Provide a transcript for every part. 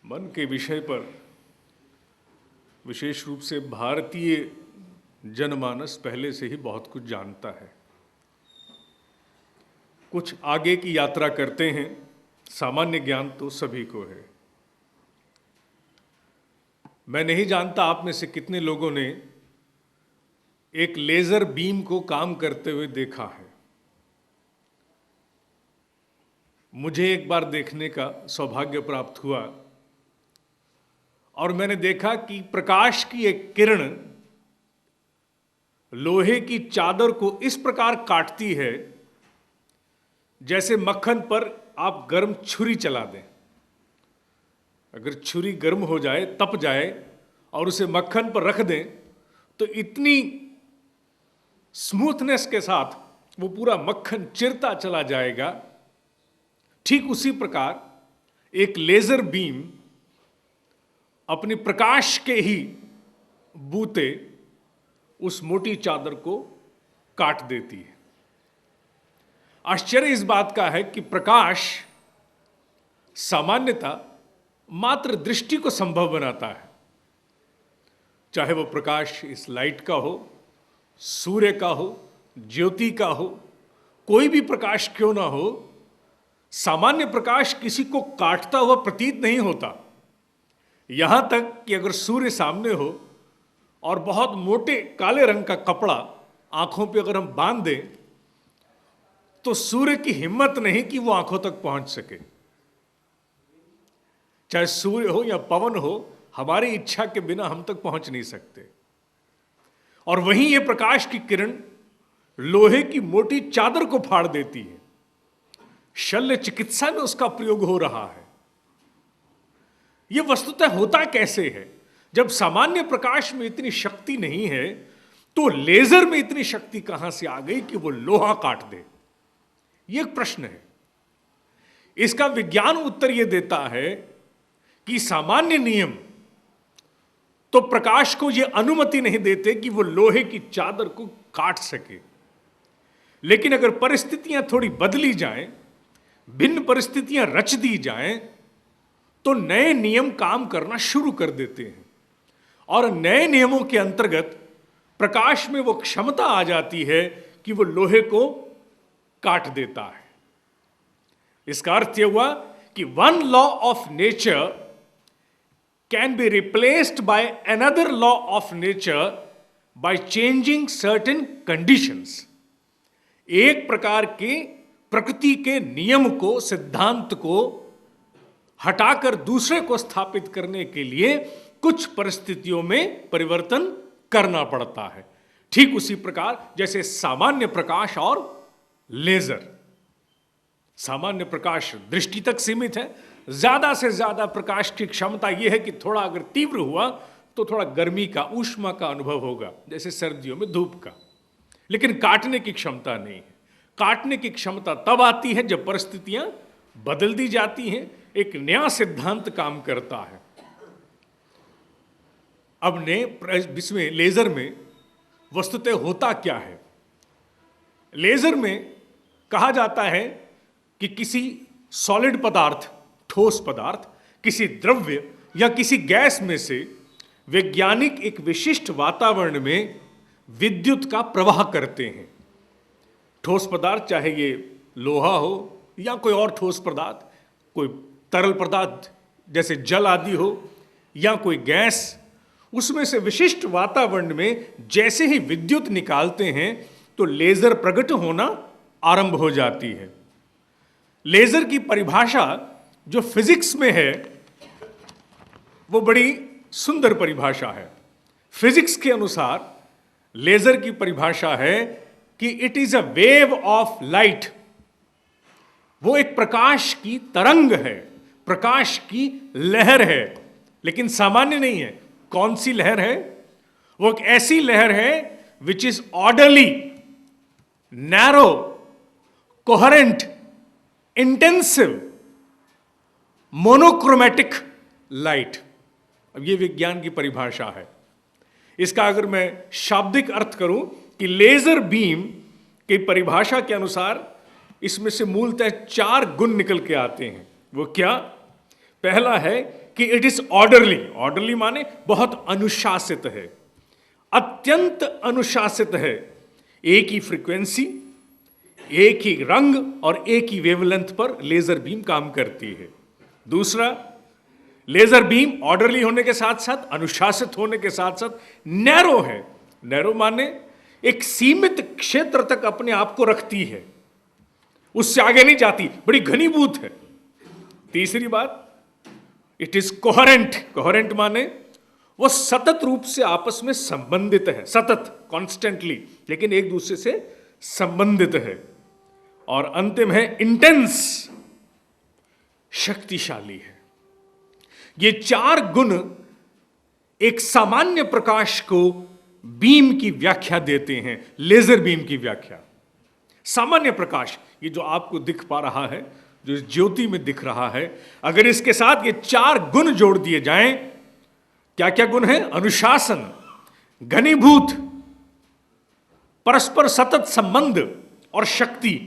मन के विषय पर विशेष रूप से भारतीय जनमानस पहले से ही बहुत कुछ जानता है। कुछ आगे की यात्रा करते हैं, सामान्य ज्ञान तो सभी को है। मैं नहीं जानता आप में से कितने लोगों ने एक लेजर बीम को काम करते हुए देखा है। मुझे एक बार देखने का सौभाग्य प्राप्त हुआ और मैंने देखा कि प्रकाश की एक किरण लोहे की चादर को इस प्रकार काटती है जैसे मक्खन पर आप गर्म छुरी चला दें। अगर छुरी गर्म हो जाए, तप जाए और उसे मक्खन पर रख दें तो इतनी स्मूथनेस के साथ वो पूरा मक्खन चिरता चला जाएगा। ठीक उसी प्रकार एक लेजर बीम अपनी प्रकाश के ही बूते उस मोटी चादर को काट देती है। आश्चर्य इस बात का है कि प्रकाश सामान्यतः मात्र दृष्टि को संभव बनाता है। चाहे वो प्रकाश इस लाइट का हो, सूर्य का हो, ज्योति का हो, कोई भी प्रकाश क्यों ना हो, सामान्य प्रकाश किसी को काटता हुआ प्रतीत नहीं होता। यहां तक कि अगर सूर्य सामने हो और बहुत मोटे काले रंग का कपड़ा आंखों पे अगर हम बांध दें तो सूर्य की हिम्मत नहीं कि वो आंखों तक पहुंच सके। चाहे सूर्य हो या पवन हो, हमारी इच्छा के बिना हम तक पहुंच नहीं सकते। और वहीं ये प्रकाश की किरण लोहे की मोटी चादर को फाड़ देती है। शल्य चिकित्सा में उसका प्रयोग हो रहा है। यह वस्तुतः होता कैसे है? जब सामान्य प्रकाश में इतनी शक्ति नहीं है तो लेजर में इतनी शक्ति कहां से आ गई कि वो लोहा काट दे? यह एक प्रश्न है। इसका विज्ञान उत्तर यह देता है कि सामान्य नियम तो प्रकाश को यह अनुमति नहीं देते कि वो लोहे की चादर को काट सके। लेकिन अगर परिस्थितियां थोड़ी बदली जाएं, भिन्न परिस्थितियां रच दी जाएं, तो नए नियम काम करना शुरू कर देते हैं। और नए नियमों के अंतर्गत प्रकाश में वो क्षमता आ जाती है कि वो लोहे को काट देता है। इसका अर्थ यह हुआ कि one law of nature can be replaced by another law of nature by changing certain conditions. एक प्रकार के प्रकृति के नियम को, सिद्धांत को हटाकर दूसरे को स्थापित करने के लिए कुछ परिस्थितियों में परिवर्तन करना पड़ता है। ठीक उसी प्रकार जैसे सामान्य प्रकाश और लेजर। सामान्य प्रकाश दृष्टि तक सीमित है। ज्यादा से ज्यादा प्रकाश की क्षमता यह है कि थोड़ा अगर तीव्र हुआ तो थोड़ा गर्मी का, ऊष्मा का अनुभव होगा, जैसे सर्दियों में धूप का। लेकिन काटने की क्षमता नहीं है। काटने की क्षमता तब आती है जब परिस्थितियां बदल दी जाती हैं, एक नया सिद्धांत काम करता है। अब ने इसमें लेजर में वस्तुतः होता क्या है? लेजर में कहा जाता है कि किसी सॉलिड पदार्थ, ठोस पदार्थ, किसी द्रव्य या किसी गैस में से वैज्ञानिक एक विशिष्ट वातावरण में विद्युत का प्रवाह करते हैं। ठोस पदार्थ, चाहे ये लोहा हो या कोई और ठोस पदार्थ, कोई तरल पदार्थ जैसे जल आदि हो या कोई गैस, उसमें से विशिष्ट वातावरण में जैसे ही विद्युत निकालते हैं तो लेजर प्रकट होना आरंभ हो जाती है। लेजर की परिभाषा जो फिजिक्स में है वो बड़ी सुंदर परिभाषा है। फिजिक्स के अनुसार लेजर की परिभाषा है कि it is a wave of light. वो एक प्रकाश की तरंग है, प्रकाश की लहर है, लेकिन सामान्य नहीं है। कौन सी लहर है? वो एक ऐसी लहर है which is orderly, narrow, coherent, intensive, monochromatic light. अब ये विज्ञान की परिभाषा है। इसका अगर मैं शाब्दिक अर्थ करूं कि लेजर बीम की परिभाषा के अनुसार इसमें से मूलतः 4 गुण निकल के आते हैं। वो क्या? पहला है कि इट इज ऑर्डरली। ऑर्डरली माने बहुत अनुशासित है, अत्यंत अनुशासित है। एक ही फ्रीक्वेंसी, एक ही रंग और एक ही वेवलेंथ पर लेजर बीम काम करती है। दूसरा, लेजर बीम ऑर्डरली होने के साथ साथ, अनुशासित होने के साथ साथ नैरो है। नैरो माने एक सीमित क्षेत्र तक अपने आप को रखती है, उससे आगे नहीं जाती, बड़ी घनीभूत है। तीसरी बात, इट इज कोहेरेंट। कोहेरेंट माने वो सतत रूप से आपस में संबंधित है, सतत, कॉन्स्टेंटली, लेकिन एक दूसरे से संबंधित है। और अंतिम है इंटेंस, शक्तिशाली है। ये चार गुण एक सामान्य प्रकाश को बीम की व्याख्या देते हैं, लेजर बीम की व्याख्या। सामान्य प्रकाश, ये जो आपको दिख पा रहा है, जो इस ज्योति में दिख रहा है, अगर इसके साथ ये चार गुण जोड़ दिए जाएं, क्या क्या गुण हैं? अनुशासन, घनीभूत, परस्पर सतत संबंध और शक्ति,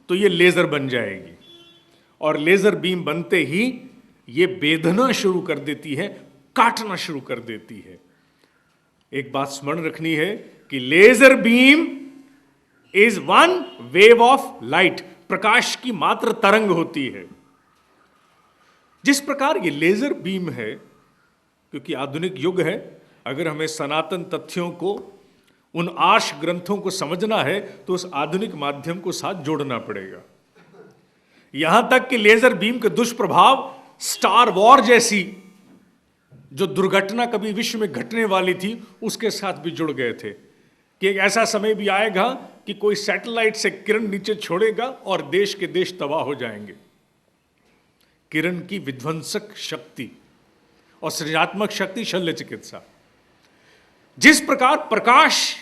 तो ये लेजर बन जाएगी। और लेजर बीम बनते ही ये बेधना शुरू कर देती है, काटना शुरू कर देती है। एक बात स्मरण रखनी है कि laser beam is one wave of light, प्रकाश की मात्र तरंग होती है। जिस प्रकार ये लेजर बीम है, क्योंकि आधुनिक युग है, अगर हमें सनातन तथ्यों को, उन आर्ष ग्रंथों को समझना है तो उस आधुनिक माध्यम को साथ जोड़ना पड़ेगा। यहां तक कि लेजर बीम के दुष्प्रभाव स्टार वॉर जैसी जो दुर्घटना कभी विश्व में घटने वाली थी, उसके साथ भी जुड़ गए थे कि एक ऐसा समय भी आएगा कि कोई सैटेलाइट से किरण नीचे छोड़ेगा और देश के देश तबाह हो जाएंगे। किरण की विध्वंसक शक्ति और सृजनात्मक शक्ति, शल्य चिकित्सा। जिस प्रकार प्रकाश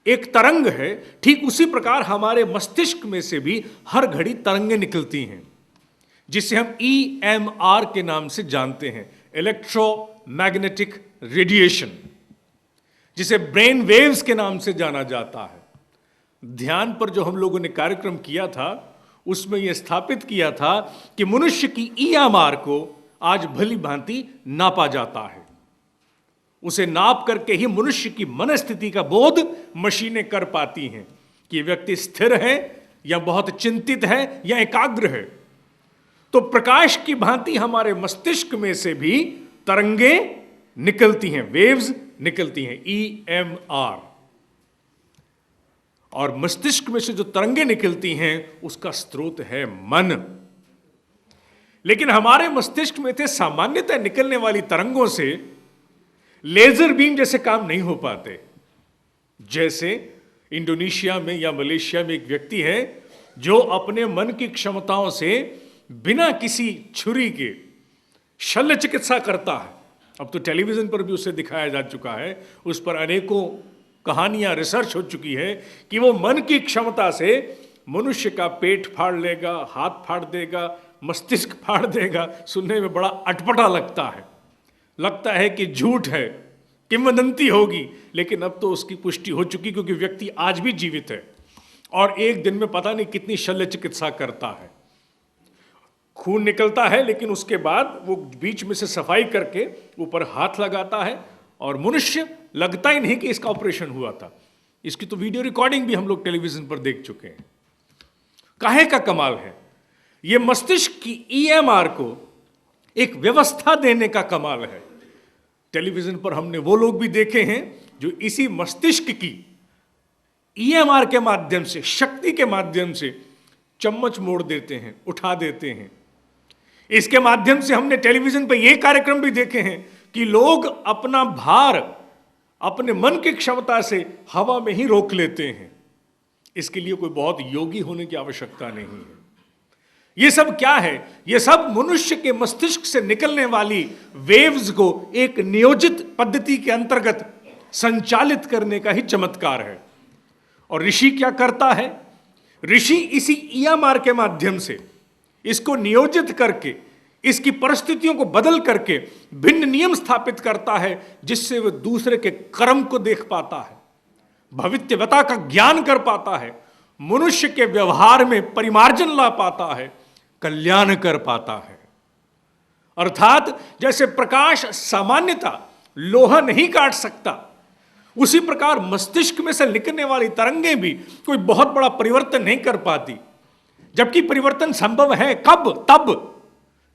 एक तरंग है, ठीक उसी प्रकार हमारे मस्तिष्क में से भी हर घड़ी तरंगें निकलती हैं, जिसे हम EMR के नाम से जानते हैं, इलेक्ट्रोमैग्नेटिक रेडिएशन, जिसे ब्रेन वेव्स के नाम से जाना जाता है। ध्यान पर जो हम लोगों ने कार्यक्रम किया था, उसमें यह स्थापित किया था कि मनुष्य की EMR को आज भली भांति नापा जाता है। उसे नाप करके ही मनुष्य की मनस्थिति का बोध मशीनें कर पाती हैं कि व्यक्ति स्थिर है या बहुत चिंतित है या एकाग्र है। तो प्रकाश की भांति हमारे मस्तिष्क में से भी तरंगें निकलती हैं, वेव्स निकलती हैं, EMR। और मस्तिष्क में से जो तरंगें निकलती हैं उसका स्रोत है मन। लेकिन हमारे मस्तिष्क में से सामान्यतः निकलने वाली तरंगों से लेजर बीम जैसे काम नहीं हो पाते। जैसे इंडोनेशिया में या मलेशिया में एक व्यक्ति है जो अपने मन की क्षमताओं से बिना किसी छुरी के शल्य चिकित्सा करता है। अब तो टेलीविजन पर भी उसे दिखाया जा चुका है, उस पर अनेकों कहानियां, रिसर्च हो चुकी है कि वो मन की क्षमता से मनुष्य का पेट फाड़ लेगा, हाथ फाड़ देगा, मस्तिष्क फाड़ देगा। सुनने में बड़ा अटपटा लगता है कि झूठ है, किंवदंती होगी, लेकिन अब तो उसकी पुष्टि हो चुकी, क्योंकि व्यक्ति आज भी जीवित है और एक दिन में पता नहीं कितनी शल्य चिकित्सा करता है। खून निकलता है, लेकिन उसके बाद वो बीच में से सफाई करके ऊपर हाथ लगाता है और मनुष्य लगता ही नहीं कि इसका ऑपरेशन हुआ था। इसकी तो वीडियो रिकॉर्डिंग भी हम लोग टेलीविजन पर देख चुके हैं। काहे का कमाल है, ये मस्तिष्क की EMR को एक व्यवस्था देने का कमाल है। टेलीविजन पर हमने वो लोग भी देखे हैं जो इसी मस्तिष्क की EMR के माध्यम से, शक्ति के माध्यम से चम्मच मोड़ देते हैं, उठा देते हैं। इसके माध्यम से हमने टेलीविजन पर ये कार्यक्रम भी देखे हैं कि लोग अपना भार अपने मन की क्षमता से हवा में ही रोक लेते हैं। इसके लिए कोई बहुत योगी होने की आवश्यकता नहीं है। ये सब क्या है? ये सब मनुष्य के मस्तिष्क से निकलने वाली वेव्स को एक नियोजित पद्धति के अंतर्गत संचालित करने का ही चमत्कार है। और ऋषि क्या करता है? ऋषि इसी EMR के माध्यम से इसको नियोजित करके, इसकी परिस्थितियों को बदल करके भिन्न नियम स्थापित करता है, जिससे वह दूसरे के कर्म को देख पाता है, भविष्यवक्ता का ज्ञान कर पाता है, मनुष्य के व्यवहार में परिमार्जन ला पाता है, कल्याण कर पाता है। अर्थात जैसे प्रकाश सामान्यतः लोहा नहीं काट सकता, उसी प्रकार मस्तिष्क में से निकलने वाली तरंगें भी कोई बहुत बड़ा परिवर्तन नहीं कर पाती। जबकि परिवर्तन संभव है कब? तब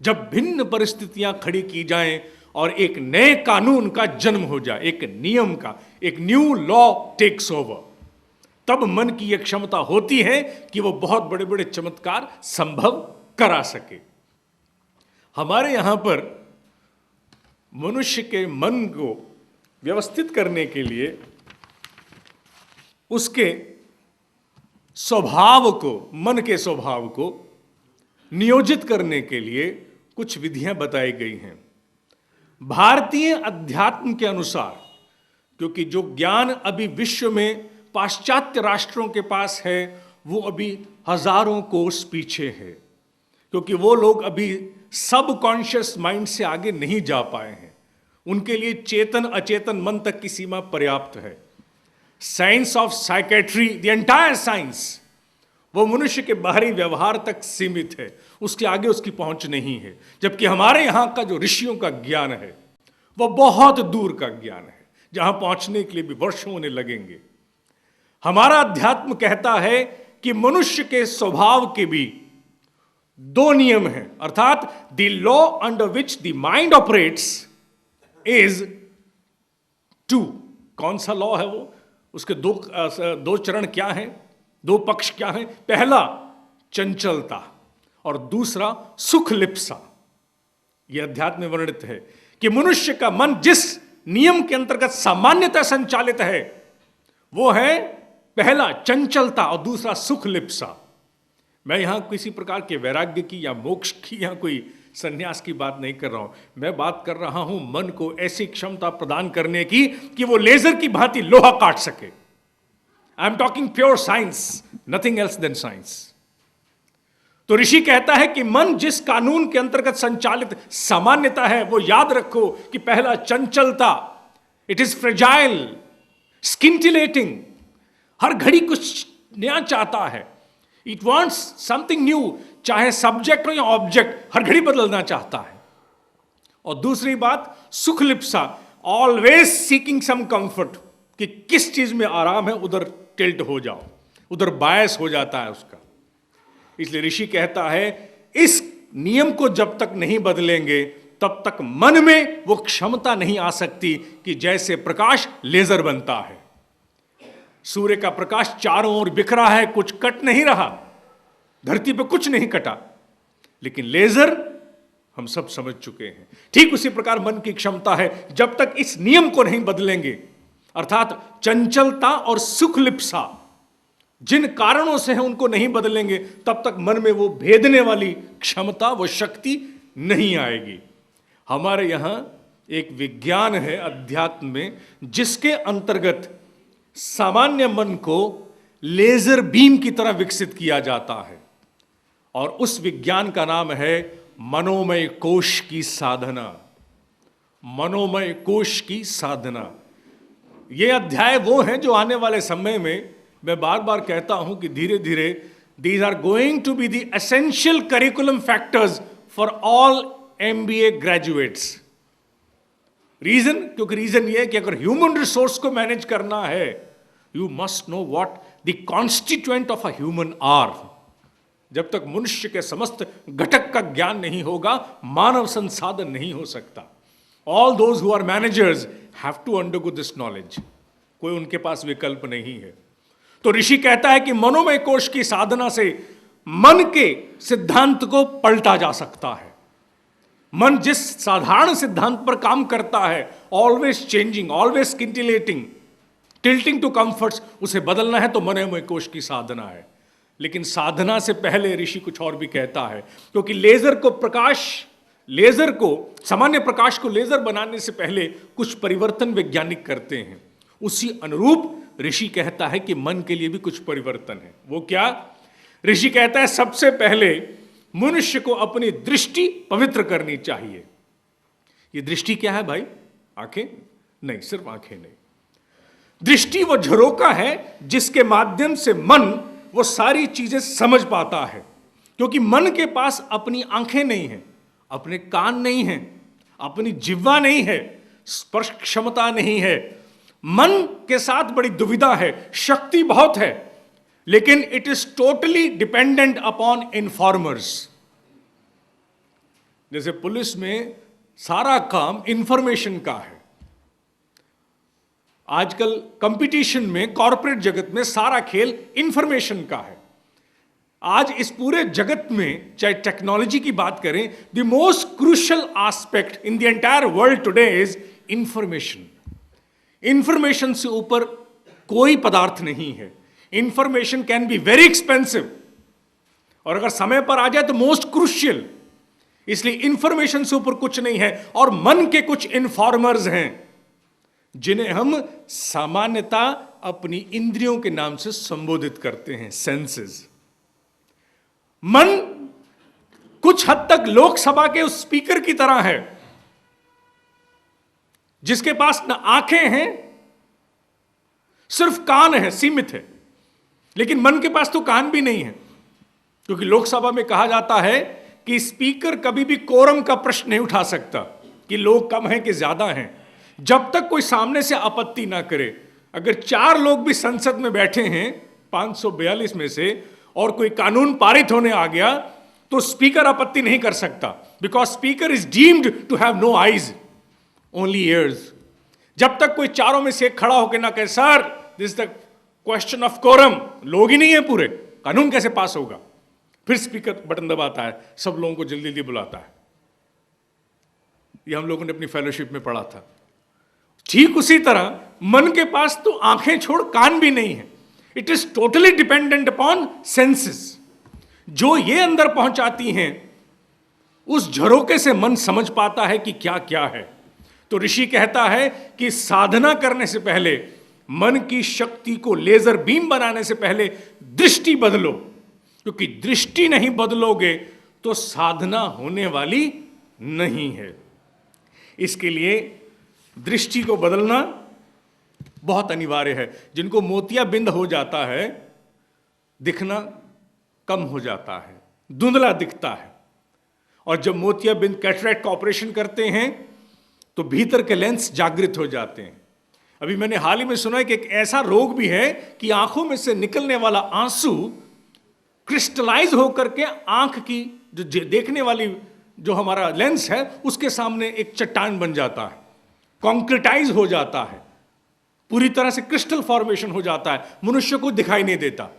जब भिन्न परिस्थितियां खड़ी की जाएं और एक नए कानून का जन्म हो जाए, एक नियम का, एक न्यू लॉ टेक्स ओवर। तब मन की यह क्षमता होती है कि वो बहुत बड़े बड़े चमत्कार संभव करा सके। हमारे यहां पर मनुष्य के मन को व्यवस्थित करने के लिए, उसके स्वभाव को, मन के स्वभाव को नियोजित करने के लिए कुछ विधियां बताई गई हैं। भारतीय अध्यात्म के अनुसार, क्योंकि जो ज्ञान अभी विश्व में पाश्चात्य राष्ट्रों के पास है वो अभी हजारों कोस पीछे है, क्योंकि वो लोग अभी सबकॉन्शियस माइंड से आगे नहीं जा पाए हैं। उनके लिए चेतन अचेतन मन तक की सीमा पर्याप्त है। Science of psychiatry, the entire science, वो मनुष्य के बाहरी व्यवहार तक सीमित है, उसके आगे उसकी पहुंच नहीं है। जबकि हमारे यहां का जो ऋषियों का ज्ञान है वो बहुत दूर का ज्ञान है, जहां पहुंचने के लिए भी वर्षों होने लगेंगे। हमारा अध्यात्म कहता है कि मनुष्य के स्वभाव के भी दो नियम हैं, अर्थात the law under which the mind operates is two. कौन सा लॉ है वो? उसके दो चरण क्या हैं, दो पक्ष क्या हैं? पहला चंचलता और दूसरा सुख लिप्सा। यह अध्यात्म में वर्णित है कि मनुष्य का मन जिस नियम के अंतर्गत सामान्यतः संचालित है वो है पहला चंचलता और दूसरा सुख लिप्सा। मैं यहां किसी प्रकार के वैराग्य की या मोक्ष की या कोई संन्यास की बात नहीं कर रहा हूं। मैं बात कर रहा हूं मन को ऐसी क्षमता प्रदान करने की कि वो लेजर की भांति लोहा काट सके। I am talking pure science, nothing else than science. तो ऋषि कहता है कि मन जिस कानून के अंतर्गत संचालित सामान्यता है वो याद रखो कि पहला चंचलता, इट इज फ्रेजाइल, स्किंटिलेटिंग, हर घड़ी कुछ नया चाहता है। इट वॉन्ट्स समथिंग न्यू, चाहे सब्जेक्ट हो या ऑब्जेक्ट, हर घड़ी बदलना चाहता है। और दूसरी बात सुख Lipsa, always seeking some comfort, कि किस चीज में आराम है उधर टिल्ट हो जाओ, उधर बायस हो जाता है उसका। इसलिए ऋषि कहता है इस नियम को जब तक नहीं बदलेंगे तब तक मन में वो क्षमता नहीं आ सकती कि जैसे प्रकाश लेजर बनता है। सूर्य का प्रकाश चारों ओर बिखरा है, कुछ कट नहीं रहा, धरती पे कुछ नहीं कटा, लेकिन लेजर हम सब समझ चुके हैं। ठीक उसी प्रकार मन की क्षमता है, जब तक इस नियम को नहीं बदलेंगे, अर्थात चंचलता और सुख लिप्सा जिन कारणों से है उनको नहीं बदलेंगे, तब तक मन में वो भेदने वाली क्षमता, वो शक्ति नहीं आएगी। हमारे यहां एक विज्ञान है अध्यात्म में जिसके अंतर्गत सामान्य मन को लेजर बीम की तरह विकसित किया जाता है, और उस विज्ञान का नाम है मनोमय कोश की साधना। मनोमय कोश की साधना। यह अध्याय वो है जो आने वाले समय में, मैं बार बार कहता हूं कि धीरे धीरे these are going to be the essential curriculum factors for all MBA graduates. Reason, क्योंकि रीजन ये है कि अगर ह्यूमन रिसोर्स को मैनेज करना है, you must know what the constituent of a human are. जब तक मनुष्य के समस्त घटक का ज्ञान नहीं होगा, मानव संसाधन नहीं हो सकता। All those who are managers have to undergo this knowledge. कोई उनके पास विकल्प नहीं है। तो ऋषि कहता है कि मनोमय कोश की साधना से मन के सिद्धांत को पलटा जा सकता है। मन जिस साधारण सिद्धांत पर काम करता है, always changing, always scintillating, tilting to comforts, उसे बदलना है तो मनोमय कोश की साधना है। लेकिन साधना से पहले ऋषि कुछ और भी कहता है, क्योंकि लेजर को सामान्य प्रकाश को लेजर बनाने से पहले कुछ परिवर्तन वैज्ञानिक करते हैं। उसी अनुरूप ऋषि कहता है कि मन के लिए भी कुछ परिवर्तन है। वो क्या? ऋषि कहता है सबसे पहले मनुष्य को अपनी दृष्टि पवित्र करनी चाहिए। ये दृष्टि क्या है भाई? आंखें नहीं, सिर्फ आंखें नहीं। दृष्टि वो झरोका है जिसके माध्यम से मन वो सारी चीजें समझ पाता है, क्योंकि मन के पास अपनी आंखें नहीं हैं, अपने कान नहीं है, अपनी जिह्वा नहीं है, स्पर्श क्षमता नहीं है, मन के साथ बड़ी दुविधा है, शक्ति बहुत है, लेकिन it is totally dependent upon informers. जैसे पुलिस में सारा काम इंफॉर्मेशन का है, आजकल कंपटीशन में, कॉरपोरेट जगत में सारा खेल इंफॉर्मेशन का है। आज इस पूरे जगत में चाहे टेक्नोलॉजी की बात करें, the most crucial aspect in the entire world today is information. Information से ऊपर कोई पदार्थ नहीं है। Information can be very expensive, और अगर समय पर आ जाए तो मोस्ट क्रूशियल। इसलिए इंफॉर्मेशन से ऊपर कुछ नहीं है। और मन के कुछ इन्फॉर्मर्स हैं जिन्हें हम सामान्यता अपनी इंद्रियों के नाम से संबोधित करते हैं, सेंसेस। मन कुछ हद तक लोकसभा के उस स्पीकर की तरह है जिसके पास न आंखें हैं, सिर्फ कान है, सीमित है। लेकिन मन के पास तो कान भी नहीं है, क्योंकि लोकसभा में कहा जाता है कि स्पीकर कभी भी कोरम का प्रश्न नहीं उठा सकता कि लोग कम हैं कि ज्यादा हैं, जब तक कोई सामने से आपत्ति ना करे। अगर 4 लोग भी संसद में बैठे हैं 542 में से, और कोई कानून पारित होने आ गया, तो स्पीकर आपत्ति नहीं कर सकता, because speaker is deemed to have no eyes, only ears. जब तक कोई चारों में से एक खड़ा होकर ना कहे, sir this the question of quorum, लोग ही नहीं है पूरे, कानून कैसे पास होगा, फिर स्पीकर बटन दबाता है, सब लोगों को जल्दी जल्दी बुलाता है। यह हम लोगों ने अपनी फेलोशिप में पढ़ा था। ठीक उसी तरह मन के पास तो आंखें छोड़ कान भी नहीं है। It is totally dependent upon senses. जो ये अंदर पहुंचाती हैं, उस झरोके से मन समझ पाता है कि क्या क्या है। तो ऋषि कहता है कि साधना करने से पहले, मन की शक्ति को लेजर बीम बनाने से पहले दृष्टि बदलो, क्योंकि दृष्टि नहीं बदलोगे तो साधना होने वाली नहीं है। इसके लिए दृष्टि को बदलना बहुत अनिवार्य है। जिनको मोतियाबिंद हो जाता है, दिखना कम हो जाता है, धुंधला दिखता है। और जब मोतियाबिंद कैटरैक्ट का ऑपरेशन करते हैं तो भीतर के लेंस जागृत हो जाते हैं। अभी मैंने हाल ही में सुना है कि एक ऐसा रोग भी है कि आंखों में से निकलने वाला आंसू क्रिस्टलाइज होकर के आंख की जो देखने वाली जो हमारा लेंस है उसके सामने एक चट्टान बन जाता है, कॉन्क्रिटाइज हो जाता है, पूरी तरह से क्रिस्टल फॉर्मेशन हो जाता है, मनुष्य को दिखाई नहीं देता।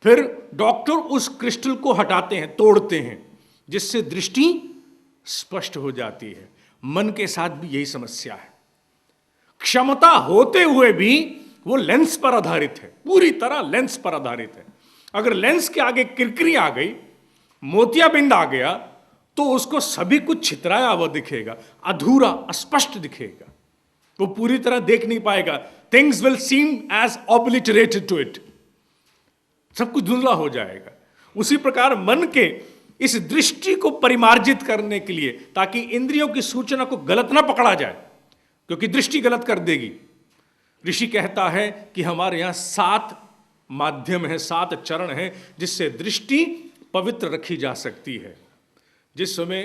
फिर डॉक्टर उस क्रिस्टल को हटाते हैं, तोड़ते हैं, जिससे दृष्टि स्पष्ट हो जाती है। मन के साथ भी यही समस्या है। क्षमता होते हुए भी वो लेंस पर आधारित है, पूरी तरह लेंस पर आधारित है। अगर लेंस के आगे किरकिरी आ गई, मोतियाबिंद आ गया, तो उसको सभी कुछ छितराया हुआ दिखेगा, अधूरा, अस्पष्ट दिखेगा, वो पूरी तरह देख नहीं पाएगा। Things will seem as obliterated to it, सब कुछ धुंधला हो जाएगा। उसी प्रकार मन के इस दृष्टि को परिमार्जित करने के लिए, ताकि इंद्रियों की सूचना को गलत ना पकड़ा जाए, क्योंकि दृष्टि गलत कर देगी। ऋषि कहता है कि हमारे यहां 7 माध्यम है, 7 चरण है, जिससे दृष्टि पवित्र रखी जा सकती है। जिस समय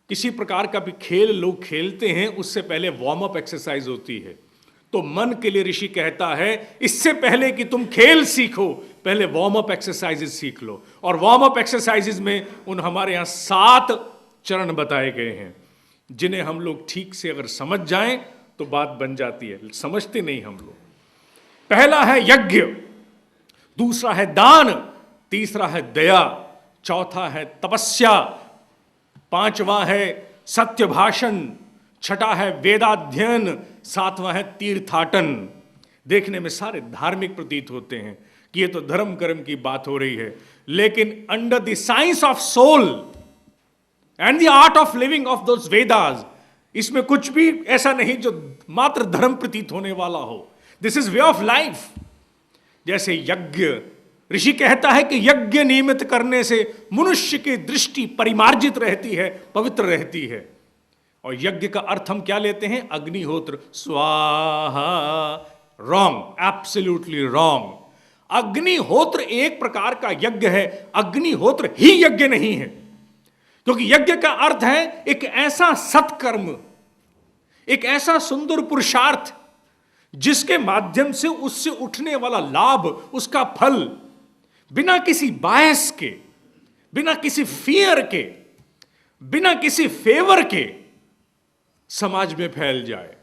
किसी प्रकार का भी खेल लोग खेलते हैं, उससे पहले वार्म अप एक्सरसाइज होती है। तो मन के लिए ऋषि कहता है, इससे पहले कि तुम खेल सीखो, पहले वार्म अप एक्सरसाइजेज सीख लो। और वार्म अप एक्सरसाइजेज में उन हमारे यहाँ 7 चरण बताए गए हैं, जिन्हें हम लोग ठीक से अगर समझ जाएं तो बात बन जाती है। समझते नहीं हम लोग। पहला है यज्ञ, दूसरा है दान, तीसरा है दया, चौथा है तपस्या, 5वां है सत्य भाषण, छठा है वेदाध्ययन, 7वां है तीर्थाटन। देखने में सारे धार्मिक प्रतीत होते हैं कि ये तो धर्म कर्म की बात हो रही है, लेकिन under the science of soul and the art of living of those Vedas, इसमें कुछ भी ऐसा नहीं जो मात्र धर्म प्रतीत होने वाला हो। This is way of life. जैसे यज्ञ, ऋषि कहता है कि यज्ञ नियमित करने से मनुष्य की दृष्टि परिमार्जित रहती है, पवित्र रहती है। और यज्ञ का अर्थ हम क्या लेते हैं? अग्निहोत्र, स्वाहा। Wrong, absolutely wrong. अग्निहोत्र एक प्रकार का यज्ञ है, अग्निहोत्र ही यज्ञ नहीं है। क्योंकि यज्ञ का अर्थ है एक ऐसा सत्कर्म, एक ऐसा सुंदर पुरुषार्थ जिसके माध्यम से उससे उठने वाला लाभ, उसका फल बिना किसी बायस के, बिना किसी फियर के, बिना किसी फेवर के समाज में फैल जाए।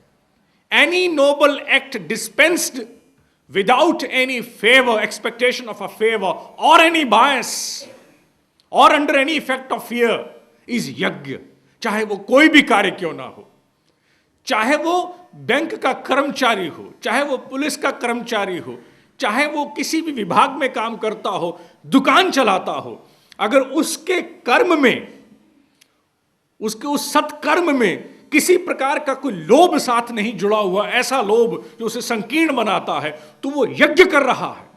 Any noble act dispensed without any favour, expectation of a favour और एनी बायस और under any effect of fear is yajna. चाहे वो कोई भी कार्य क्यों ना हो, चाहे वो बैंक का कर्मचारी हो, चाहे वो पुलिस का कर्मचारी हो, चाहे वो किसी भी विभाग में काम करता हो, दुकान चलाता हो, अगर उसके कर्म में, उसके उस सत्कर्म में किसी प्रकार का कोई लोभ साथ नहीं जुड़ा हुआ, ऐसा लोभ जो उसे संकीर्ण बनाता है, तो वो यज्ञ कर रहा है।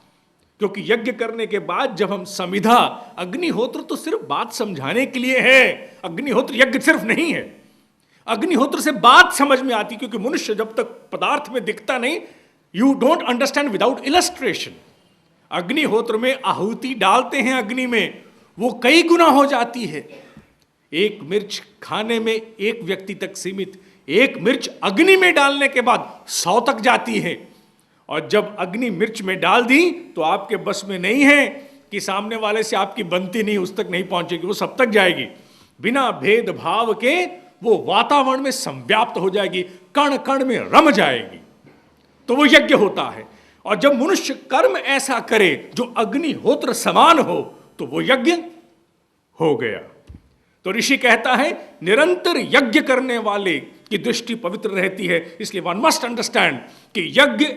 क्योंकि यज्ञ करने के बाद जब हम समिधा, अग्निहोत्र तो सिर्फ बात समझाने के लिए है, अग्निहोत्र यज्ञ सिर्फ नहीं है। अग्निहोत्र से बात समझ में आती, क्योंकि मनुष्य जब तक पदार्थ में दिखता नहीं, you don't understand without illustration. अग्निहोत्र में आहुति डालते हैं अग्नि में, वो कई गुना हो जाती है। एक मिर्च खाने में एक व्यक्ति तक सीमित, एक मिर्च अग्नि में डालने के बाद 100 तक जाती है। और जब अग्नि मिर्च में डाल दी तो आपके बस में नहीं है कि सामने वाले से आपकी बनती नहीं, उस तक नहीं पहुंचेगी, वो सब तक जाएगी। बिना भेदभाव के वो वातावरण में संव्याप्त हो जाएगी, कण कण में रम जाएगी। तो वो यज्ञ होता है। और जब मनुष्य कर्म ऐसा करे जो अग्निहोत्र समान हो, तो वो यज्ञ हो गया। तो ऋषि कहता है निरंतर यज्ञ करने वाले की दृष्टि पवित्र रहती है। इसलिए वन मस्ट अंडरस्टैंड कि yajna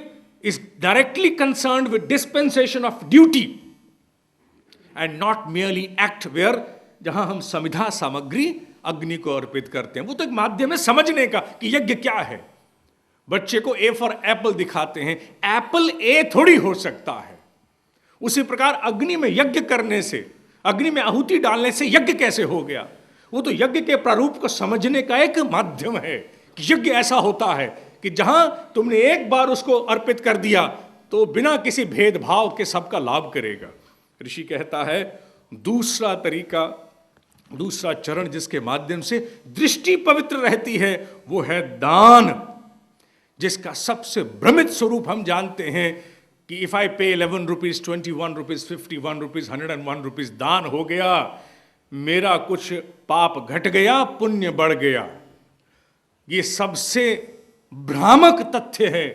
is directly concerned with dispensation of duty and not merely act where, जहां हम समिधा सामग्री अग्नि को अर्पित करते हैं। वो तो एक माध्यम है समझने का कि यज्ञ क्या है। बच्चे को ए फॉर एप्पल दिखाते हैं, एप्पल ए थोड़ी हो सकता है। उसी प्रकार अग्नि में यज्ञ करने से, अग्नि में आहुति डालने से यज्ञ कैसे हो गया? वो तो यज्ञ के प्रारूप को समझने का एक माध्यम है कि यज्ञ ऐसा होता है कि जहां तुमने एक बार उसको अर्पित कर दिया तो बिना किसी भेदभाव के सबका लाभ करेगा। ऋषि कहता है दूसरा तरीका, दूसरा चरण जिसके माध्यम से दृष्टि पवित्र रहती है वो है दान, जिसका सबसे भ्रमित स्वरूप हम जानते हैं कि इफ आई पे 11 रुपीज, 21 रुपीज, 51 रुपीज, 101 रुपीज दान हो गया, मेरा कुछ पाप घट गया, पुण्य बढ़ गया। ये सबसे भ्रामक तथ्य है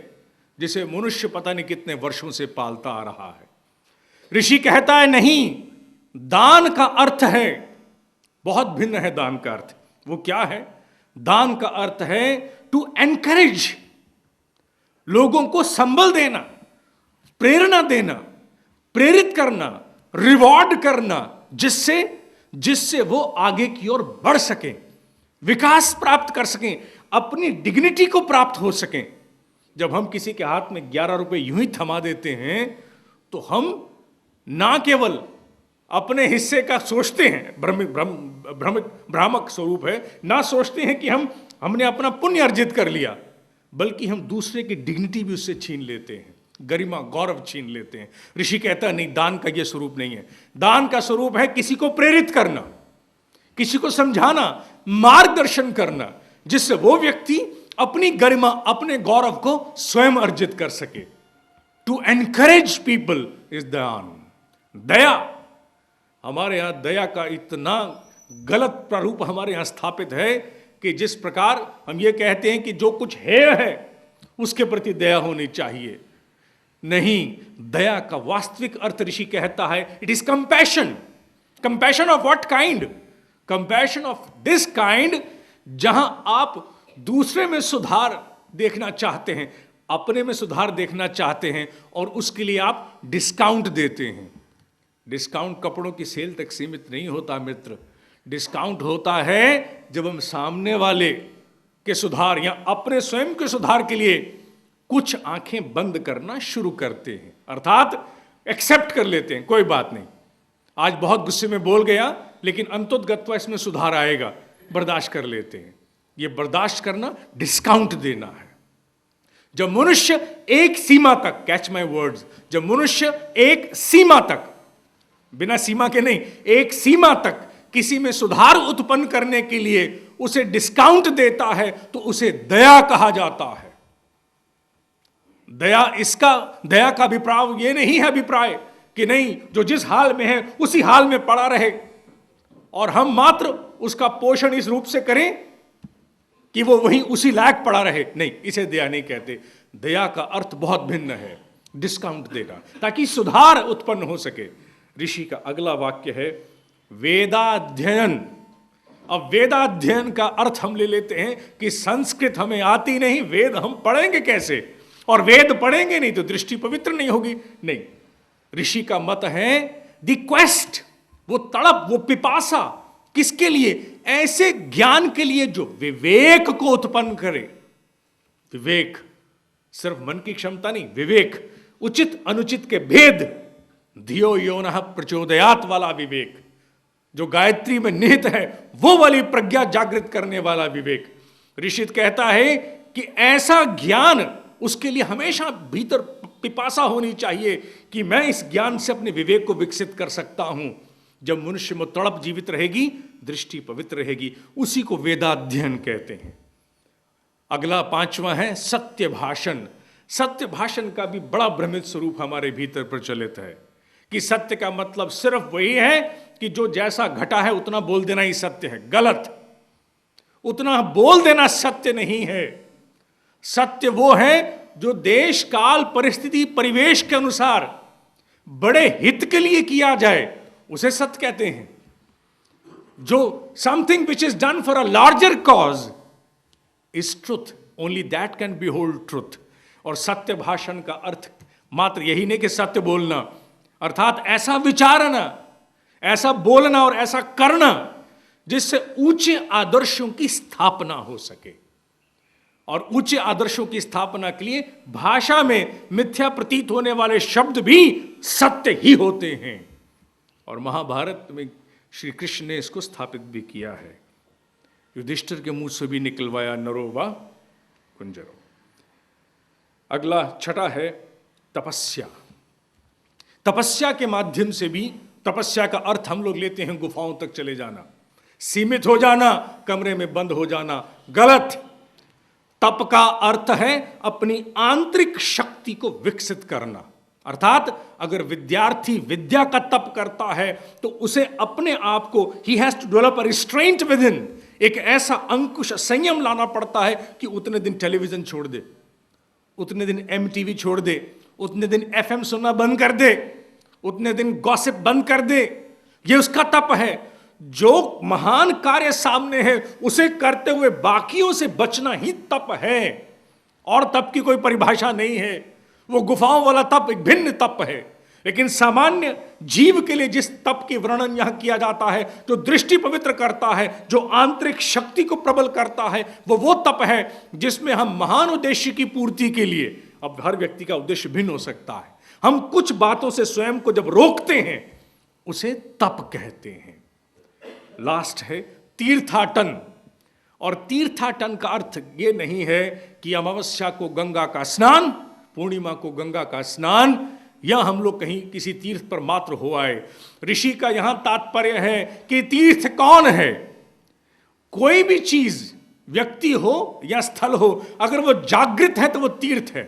जिसे मनुष्य पता नहीं कितने वर्षों से पालता आ रहा है। ऋषि कहता है नहीं, दान का अर्थ है बहुत भिन्न है। दान का अर्थ वो क्या है? दान का अर्थ है टू एनकरेज, लोगों को संबल देना, प्रेरणा देना, प्रेरित करना, रिवॉर्ड करना, जिससे वो आगे की ओर बढ़ सकें, विकास प्राप्त कर सकें, अपनी डिग्निटी को प्राप्त हो सकें। जब हम किसी के हाथ में 11 रुपए यूं ही थमा देते हैं तो हम ना केवल अपने हिस्से का सोचते हैं, भ्रामक स्वरूप है, ना सोचते हैं कि हमने अपना पुण्य अर्जित कर लिया, बल्कि हम दूसरे की डिग्निटी भी उससे छीन लेते हैं, गरिमा गौरव छीन लेते हैं। ऋषि कहता है नहीं, दान का यह स्वरूप नहीं है। दान का स्वरूप है किसी को प्रेरित करना, किसी को समझाना, मार्गदर्शन करना, जिससे वो व्यक्ति अपनी गरिमा, अपने गौरव को स्वयं अर्जित कर सके। टू एनकरेज पीपल इज दान। दया, हमारे यहां दया का इतना गलत प्रारूप हमारे यहां स्थापित है कि जिस प्रकार हम ये कहते हैं कि जो कुछ है उसके प्रति दया होनी चाहिए, नहीं, दया का वास्तविक अर्थ ऋषि कहता है it is compassion. Compassion of what kind? Compassion of this kind, जहां आप दूसरे में सुधार देखना चाहते हैं, अपने में सुधार देखना चाहते हैं और उसके लिए आप डिस्काउंट देते हैं। डिस्काउंट कपड़ों की सेल तक सीमित नहीं होता मित्र। डिस्काउंट होता है जब हम सामने वाले के सुधार या अपने स्वयं के सुधार के लिए कुछ आंखें बंद करना शुरू करते हैं, अर्थात एक्सेप्ट कर लेते हैं, कोई बात नहीं, आज बहुत गुस्से में बोल गया लेकिन अंतोगत्वा इसमें सुधार आएगा, बर्दाश्त कर लेते हैं। ये बर्दाश्त करना डिस्काउंट देना है। जब मनुष्य एक सीमा तक, कैच माय वर्ड्स, जब मनुष्य एक सीमा तक, बिना सीमा के नहीं, एक सीमा तक किसी में सुधार उत्पन्न करने के लिए उसे डिस्काउंट देता है तो उसे दया कहा जाता है। दया का अभिप्राय ये नहीं है अभिप्राय कि नहीं, जो जिस हाल में है उसी हाल में पड़ा रहे और हम मात्र उसका पोषण इस रूप से करें कि वो वहीं उसी लायक पड़ा रहे। नहीं, इसे दया नहीं कहते। दया का अर्थ बहुत भिन्न है, डिस्काउंट देना ताकि सुधार उत्पन्न हो सके। ऋषि का अगला वाक्य है वेदाध्ययन। अब वेदाध्ययन का अर्थ हम ले लेते हैं कि संस्कृत हमें आती नहीं, वेद हम पढ़ेंगे कैसे, और वेद पढ़ेंगे नहीं तो दृष्टि पवित्र नहीं होगी। नहीं, ऋषि का मत है द क्वेस्ट, वो तड़प, वो पिपासा किसके लिए? ऐसे ज्ञान के लिए जो विवेक को उत्पन्न करे। विवेक सिर्फ मन की क्षमता नहीं, विवेक उचित अनुचित के भेद, धियो योनः प्रचोदयात वाला विवेक, जो गायत्री में निहित है, वो वाली प्रज्ञा जागृत करने वाला विवेक। ऋषि कहता है कि ऐसा ज्ञान उसके लिए हमेशा भीतर पिपासा होनी चाहिए कि मैं इस ज्ञान से अपने विवेक को विकसित कर सकता हूं। जब मनुष्य में तड़प जीवित रहेगी, दृष्टि पवित्र रहेगी, उसी को वेदाध्ययन कहते हैं। अगला 5वां है सत्य भाषण। सत्य भाषण का भी बड़ा भ्रमित स्वरूप हमारे भीतर प्रचलित है कि सत्य का मतलब सिर्फ वही है कि जो जैसा घटा है उतना बोल देना ही सत्य है। गलत, उतना बोल देना सत्य नहीं है। सत्य वो है जो देश काल परिस्थिति परिवेश के अनुसार बड़े हित के लिए किया जाए, उसे सत्य कहते हैं। जो something which is done for a larger cause is truth, only that can be hold truth. और सत्य भाषण का अर्थ मात्र यही नहीं कि सत्य बोलना, अर्थात ऐसा विचारना, ऐसा बोलना और ऐसा करना जिससे ऊंचे आदर्शों की स्थापना हो सके। और ऊंचे आदर्शों की स्थापना के लिए भाषा में मिथ्या प्रतीत होने वाले शब्द भी सत्य ही होते हैं। और महाभारत में श्री कृष्ण ने इसको स्थापित भी किया है। युधिष्ठिर के मुंह से भी निकलवाया नरो वा कुंजरो। अगला 6 है तपस्या। तपस्या के माध्यम से भी, तपस्या का अर्थ हम लोग लेते हैं गुफाओं तक चले जाना, सीमित हो जाना, कमरे में बंद हो जाना। गलत। तप का अर्थ है अपनी आंतरिक शक्ति को विकसित करना। अर्थात अगर विद्यार्थी विद्या का तप करता है तो उसे अपने आप को ही has to develop a restraint within, एक ऐसा अंकुश संयम लाना पड़ता है कि उतने दिन टेलीविजन छोड़ दे, उतने दिन MTV छोड़ दे, उतने दिन FM सुनना बंद कर दे, उतने दिन गॉसिप बंद कर दे। ये उसका तप है। जो महान कार्य सामने है उसे करते हुए बाकियों से बचना ही तप है, और तप की कोई परिभाषा नहीं है। वो गुफाओं वाला तप एक भिन्न तप है। लेकिन सामान्य जीव के लिए जिस तप की वर्णन यहां किया जाता है, जो दृष्टि पवित्र करता है, जो आंतरिक शक्ति को प्रबल करता है, वो तप है जिसमें हम महान उद्देश्य की पूर्ति के लिए, अब हर व्यक्ति का उद्देश्य भिन्न हो सकता है, हम कुछ बातों से स्वयं को जब रोकते हैं उसे तप कहते हैं। लास्ट है तीर्थाटन। और तीर्थाटन का अर्थ ये नहीं है कि अमावस्या को गंगा का स्नान, पूर्णिमा को गंगा का स्नान, या हम लोग कहीं किसी तीर्थ पर मात्र हो आए। ऋषि का यहां तात्पर्य है कि तीर्थ कौन है? कोई भी चीज, व्यक्ति हो या स्थल हो, अगर वो जागृत है तो वो तीर्थ है।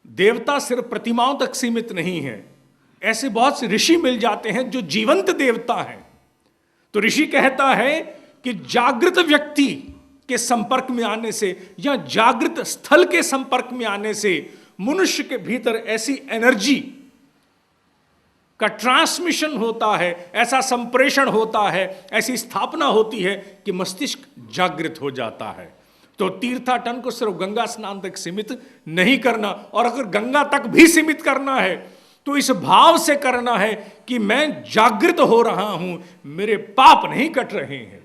देवता सिर्फ प्रतिमाओं तक सीमित नहीं है। ऐसे बहुत से ऋषि मिल जाते हैं जो जीवंत देवता हैं। तो ऋषि कहता है कि जागृत व्यक्ति के संपर्क में आने से या जागृत स्थल के संपर्क में आने से मनुष्य के भीतर ऐसी एनर्जी का ट्रांसमिशन होता है, ऐसा संप्रेषण होता है, ऐसी स्थापना होती है कि मस्तिष्क जागृत हो जाता है। तो तीर्थाटन को सिर्फ गंगा स्नान तक सीमित नहीं करना, और अगर गंगा तक भी सीमित करना है तो इस भाव से करना है कि मैं जागृत हो रहा हूं, मेरे पाप नहीं कट रहे हैं।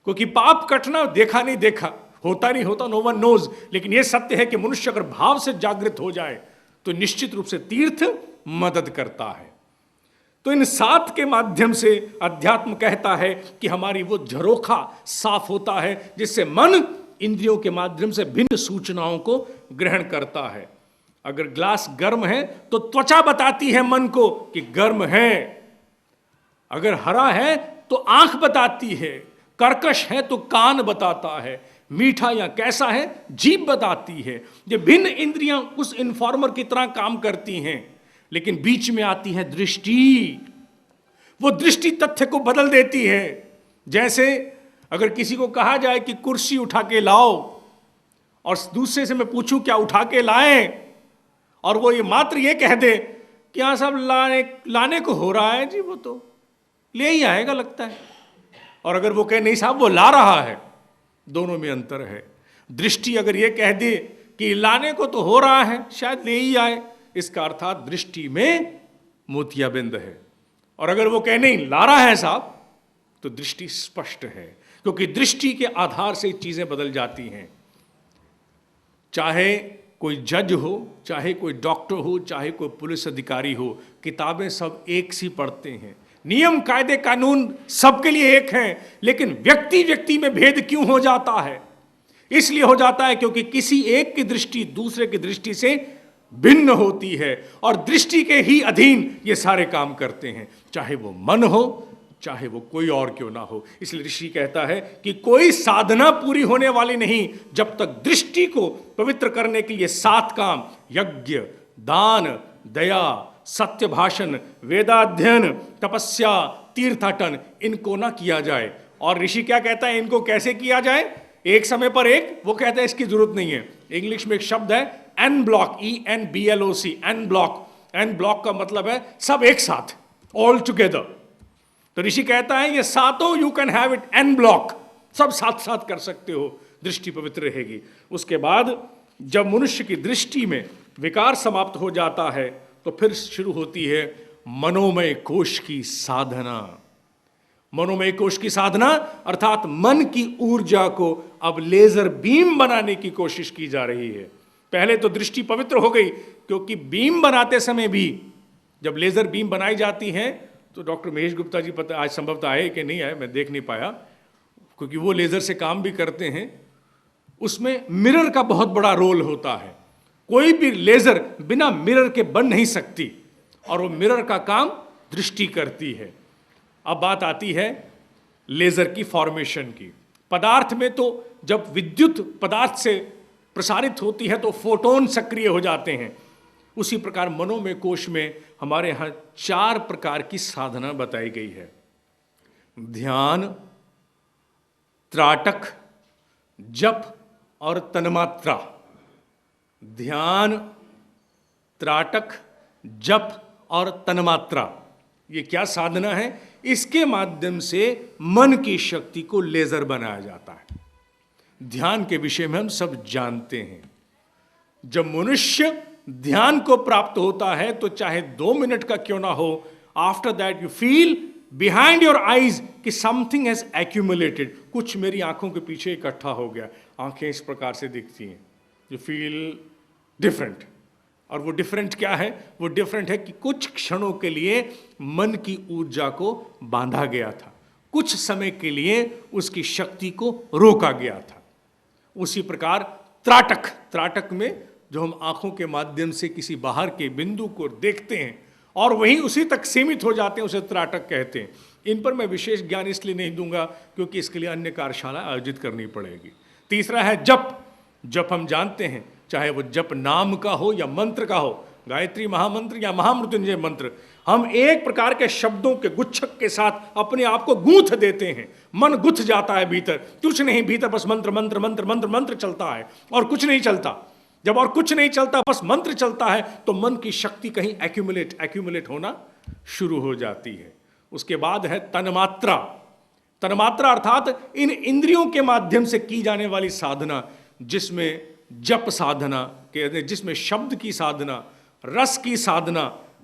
क्योंकि पाप कटना देखा नहीं देखा, होता नहीं होता, नो वन नोज। लेकिन यह सत्य है कि मनुष्य अगर भाव से जागृत हो जाए तो निश्चित रूप से तीर्थ मदद करता है। तो इन 7 के माध्यम से अध्यात्म कहता है कि हमारी वो झरोखा साफ होता है जिससे मन इंद्रियों के माध्यम से भिन्न सूचनाओं को ग्रहण करता है। अगर ग्लास गर्म है तो त्वचा बताती है मन को कि गर्म है। अगर हरा है तो आंख बताती है, कर्कश है तो कान बताता है, मीठा या कैसा है जीभ बताती है। ये भिन्न इंद्रियां उस इन्फॉर्मर की तरह काम करती हैं, लेकिन बीच में आती है दृष्टि। वो दृष्टि तथ्य को बदल देती है। जैसे अगर किसी को कहा जाए कि कुर्सी उठा के लाओ, और दूसरे से मैं पूछूं क्या उठा के लाएं, और वो ये मात्र ये कह दे कि हाँ साहब लाने को हो रहा है जी, वो तो ले ही आएगा लगता है, और अगर वो कहे नहीं साहब वो ला रहा है, दोनों में अंतर है। दृष्टि अगर ये कह दे कि लाने को तो हो रहा है, शायद ले ही आए, इसका अर्थात दृष्टि में मोतियाबिंद है। और अगर वो कहे नहीं ला रहा है साहब, तो दृष्टि स्पष्ट है, क्योंकि दृष्टि के आधार से चीजें बदल जाती हैं। चाहे कोई जज हो, चाहे कोई डॉक्टर हो, चाहे कोई पुलिस अधिकारी हो, किताबें सब एक सी पढ़ते हैं, नियम कायदे कानून सबके लिए एक हैं, लेकिन व्यक्ति व्यक्ति में भेद क्यों हो जाता है? इसलिए हो जाता है क्योंकि किसी एक की दृष्टि दूसरे की दृष्टि से भिन्न होती है, और दृष्टि के ही अधीन ये सारे काम करते हैं, चाहे वो मन हो, चाहे वो कोई और क्यों ना हो। इसलिए ऋषि कहता है कि कोई साधना पूरी होने वाली नहीं जब तक दृष्टि को पवित्र करने के लिए 7 काम, यज्ञ, दान, दया, सत्य भाषण, वेदाध्ययन, तपस्या, तीर्थाटन, इनको ना किया जाए। और ऋषि क्या कहता है, इनको कैसे किया जाए? एक समय पर एक, वो कहता है इसकी जरूरत नहीं है। इंग्लिश में एक शब्द है en bloc, ENBLOC, en bloc. En bloc का मतलब है सब एक साथ, ऑल टुगेदर। तो ऋषि कहता है ये सातों you can have it en bloc, सब साथ साथ कर सकते हो, दृष्टि पवित्र रहेगी। उसके बाद जब मनुष्य की दृष्टि में विकार समाप्त हो जाता है तो फिर शुरू होती है मनोमय कोश की साधना। मनोमय कोश की साधना अर्थात मन की ऊर्जा को अब लेजर बीम बनाने की कोशिश की जा रही है। पहले तो दृष्टि पवित्र हो गई, क्योंकि बीम बनाते समय भी जब लेजर बीम बनाई जाती है, तो डॉक्टर महेश गुप्ता जी पता आज संभवतः आए कि नहीं आए, मैं देख नहीं पाया, क्योंकि वो लेजर से काम भी करते हैं। उसमें मिरर का बहुत बड़ा रोल होता है। कोई भी लेजर बिना मिरर के बन नहीं सकती, और वो मिरर का काम दृष्टि करती है। अब बात आती है लेजर की फॉर्मेशन की। पदार्थ में तो जब विद्युत पदार्थ से प्रसारित होती है तो फोटोन सक्रिय हो जाते हैं। उसी प्रकार मनोमय कोश में हमारे यहाँ 4 प्रकार की साधना बताई गई है। ध्यान, त्राटक, जप और तन्मात्रा। ध्यान, त्राटक, जप और तन्मात्रा, ये क्या साधना है? इसके माध्यम से मन की शक्ति को लेजर बनाया जाता है। ध्यान के विषय में हम सब जानते हैं। जब मनुष्य ध्यान को प्राप्त होता है तो चाहे 2 मिनट का क्यों ना हो, after that you feel behind your eyes कि समथिंग हैज एक्यूमुलेटेड, कुछ मेरी आंखों के पीछे इकट्ठा हो गया। आंखें इस प्रकार से दिखती हैं, यू फील डिफरेंट। और वो डिफरेंट क्या है? वो डिफरेंट है कि कुछ क्षणों के लिए मन की ऊर्जा को बांधा गया था, कुछ समय के लिए उसकी शक्ति को रोका गया था। उसी प्रकार त्राटक, त्राटक में जो हम आंखों के माध्यम से किसी बाहर के बिंदु को देखते हैं और वहीं उसी तक सीमित हो जाते हैं, उसे त्राटक कहते हैं। इन पर मैं विशेष ज्ञान इसलिए नहीं दूंगा क्योंकि इसके लिए अन्य कार्यशाला आयोजित करनी पड़ेगी। तीसरा है जप। जप हम जानते हैं, चाहे वो जप नाम का हो या मंत्र का हो, गायत्री महामंत्र या महामृत्युंजय मंत्र, हम एक प्रकार के शब्दों के गुच्छक के साथ अपने आप को गूंथ देते हैं। मन गुथ जाता है भीतर, कुछ नहीं, भीतर बस मंत्र मंत्र मंत्र मंत्र मंत्र चलता है और कुछ नहीं चलता। जब और कुछ नहीं चलता, बस मंत्र चलता है, तो मन की शक्ति कहीं एक्यूमुलेट होना शुरू हो जाती है। उसके बाद है तन्मात्रा। तन्मात्रा अर्थात इन इंद्रियों के माध्यम से की जाने वाली साधना, जिसमें जप साधना के, जिसमें शब्द की साधना, रस की साधना,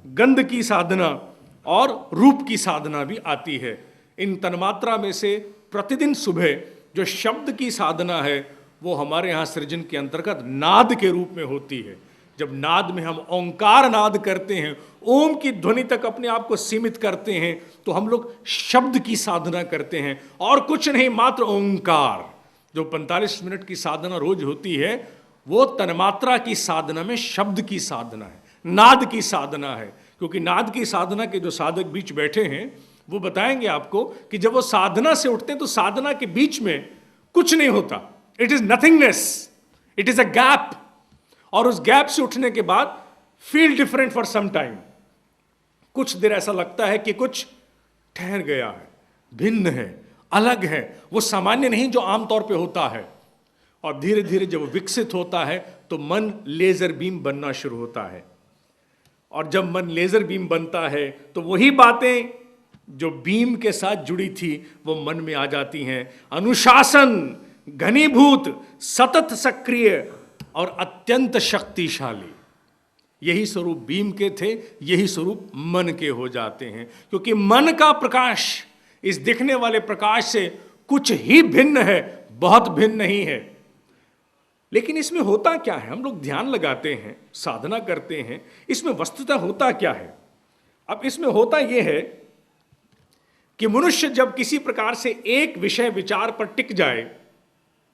गंध की साधना और रूप की साधना भी आती है। इन तन्मात्रा में से प्रतिदिन सुबह जो शब्द की साधना है वो हमारे यहाँ सृजन के अंतर्गत नाद के रूप में होती है। जब नाद में हम ओंकार नाद करते हैं, ओम की ध्वनि तक अपने आप को सीमित करते हैं, तो हम लोग शब्द की साधना करते हैं और कुछ नहीं, मात्र ओंकार। जो 45 मिनट की साधना रोज होती है वो तन्मात्रा की साधना में शब्द की साधना है, नाद की साधना है। क्योंकि नाद की साधना के जो साधक बीच बैठे हैं वो बताएंगे आपको कि जब वो साधना से उठते हैं तो साधना के बीच में कुछ नहीं होता, it is nothingness, it is a gap. और उस गैप से उठने के बाद feel different for some time, कुछ देर ऐसा लगता है कि कुछ ठहर गया है, भिन्न है, अलग है, वो सामान्य नहीं जो आमतौर पे होता है। और धीरे धीरे जब वो विकसित होता है तो मन लेजर बीम बनना शुरू होता है। और जब मन लेजर बीम बनता है तो वही बातें जो बीम के साथ जुड़ी थी वो मन में आ जाती हैं। अनुशासन, घनीभूत, सतत सक्रिय और अत्यंत शक्तिशाली, यही स्वरूप बीम के थे, यही स्वरूप मन के हो जाते हैं। क्योंकि मन का प्रकाश इस दिखने वाले प्रकाश से कुछ ही भिन्न है, बहुत भिन्न नहीं है। लेकिन इसमें होता क्या है? हम लोग ध्यान लगाते हैं, साधना करते हैं, इसमें वस्तुतः होता क्या है? अब इसमें होता यह है कि मनुष्य जब किसी प्रकार से एक विषय विचार पर टिक जाए,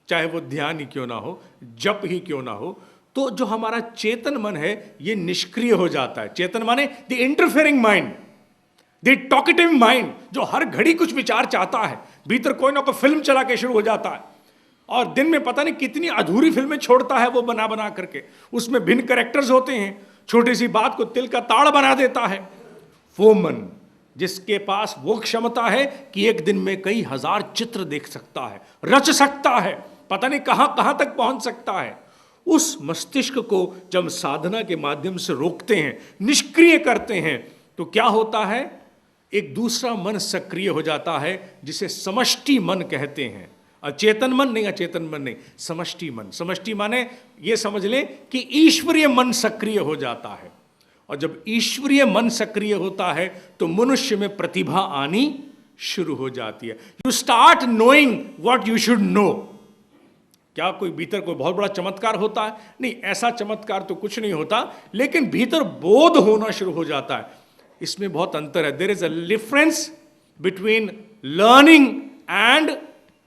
चाहे वो ध्यान ही क्यों ना हो, जप ही क्यों ना हो, तो जो हमारा चेतन मन है ये निष्क्रिय हो जाता है। चेतन माने the interfering mind, the talkative mind, जो हर घड़ी कुछ विचार चाहता है, भीतर कोई ना कोई फिल्म चला के शुरू हो जाता है और दिन में पता नहीं कितनी अधूरी फिल्में छोड़ता है वो बना बना करके। उसमें भिन्न कैरेक्टर्स होते हैं, छोटी सी बात को तिल का ताड़ बना देता है। वो मन जिसके पास वो क्षमता है कि एक दिन में कई हजार चित्र देख सकता है, रच सकता है, पता नहीं कहां कहां तक पहुंच सकता है, उस मस्तिष्क को जब साधना के माध्यम से रोकते हैं, निष्क्रिय करते हैं, तो क्या होता है? एक दूसरा मन सक्रिय हो जाता है जिसे समष्टि मन कहते हैं। अचेतन मन नहीं, अचेतन मन नहीं, समष्टि मन। समष्टि माने ये समझ लें कि ईश्वरीय मन सक्रिय हो जाता है। और जब ईश्वरीय मन सक्रिय होता है तो मनुष्य में प्रतिभा आनी शुरू हो जाती है। You start knowing what you should know. क्या कोई भीतर कोई बहुत बड़ा चमत्कार होता है? नहीं, ऐसा चमत्कार तो कुछ नहीं होता, लेकिन भीतर बोध होना शुरू हो जाता है। इसमें बहुत अंतर है। There is a difference between learning and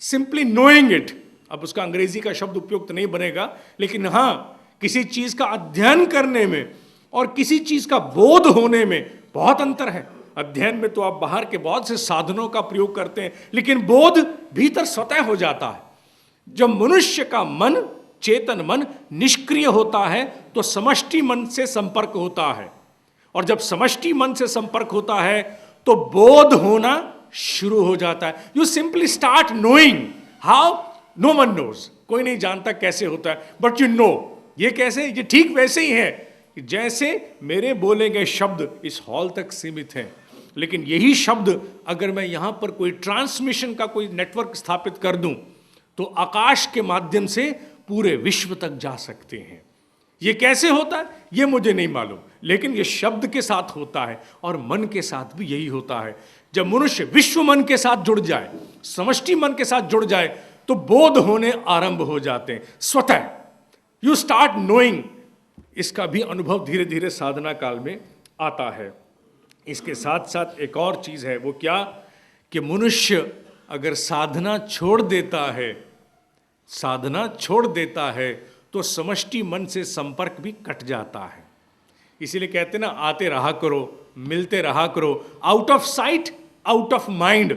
simply knowing it. अब उसका अंग्रेजी का शब्द उपयुक्त नहीं बनेगा, लेकिन हाँ, किसी चीज का अध्ययन करने में और किसी चीज का बोध होने में बहुत अंतर है। अध्ययन में तो आप बाहर के बहुत से साधनों का प्रयोग करते हैं, लेकिन बोध भीतर स्वतः हो जाता है। जब मनुष्य का मन, चेतन मन निष्क्रिय होता है तो समष्टि मन से संपर्क होता है, और जब समष्टि मन से संपर्क होता है तो बोध होना शुरू हो जाता है। You simply start knowing how, no one knows, कोई नहीं जानता कैसे होता है, बट यू नो। ये कैसे? ये ठीक वैसे ही है जैसे मेरे बोले गए शब्द इस हॉल तक सीमित हैं, लेकिन यही शब्द अगर मैं यहां पर कोई ट्रांसमिशन का कोई नेटवर्क स्थापित कर दूं तो आकाश के माध्यम से पूरे विश्व तक जा सकते हैं। ये कैसे होता है ये मुझे नहीं मालूम, लेकिन ये शब्द के साथ होता है और मन के साथ भी यही होता है। जब मनुष्य विश्व मन के साथ जुड़ जाए, समष्टि मन के साथ जुड़ जाए, तो बोध होने आरंभ हो जाते हैं स्वतः। You start knowing. इसका भी अनुभव धीरे धीरे साधना काल में आता है। इसके साथ साथ एक और चीज है, वो क्या कि मनुष्य अगर साधना छोड़ देता है, साधना छोड़ देता है तो समष्टि मन से संपर्क भी कट जाता है। इसीलिए कहते हैं ना, आते रहा करो, मिलते रहा करो, out of sight out of mind.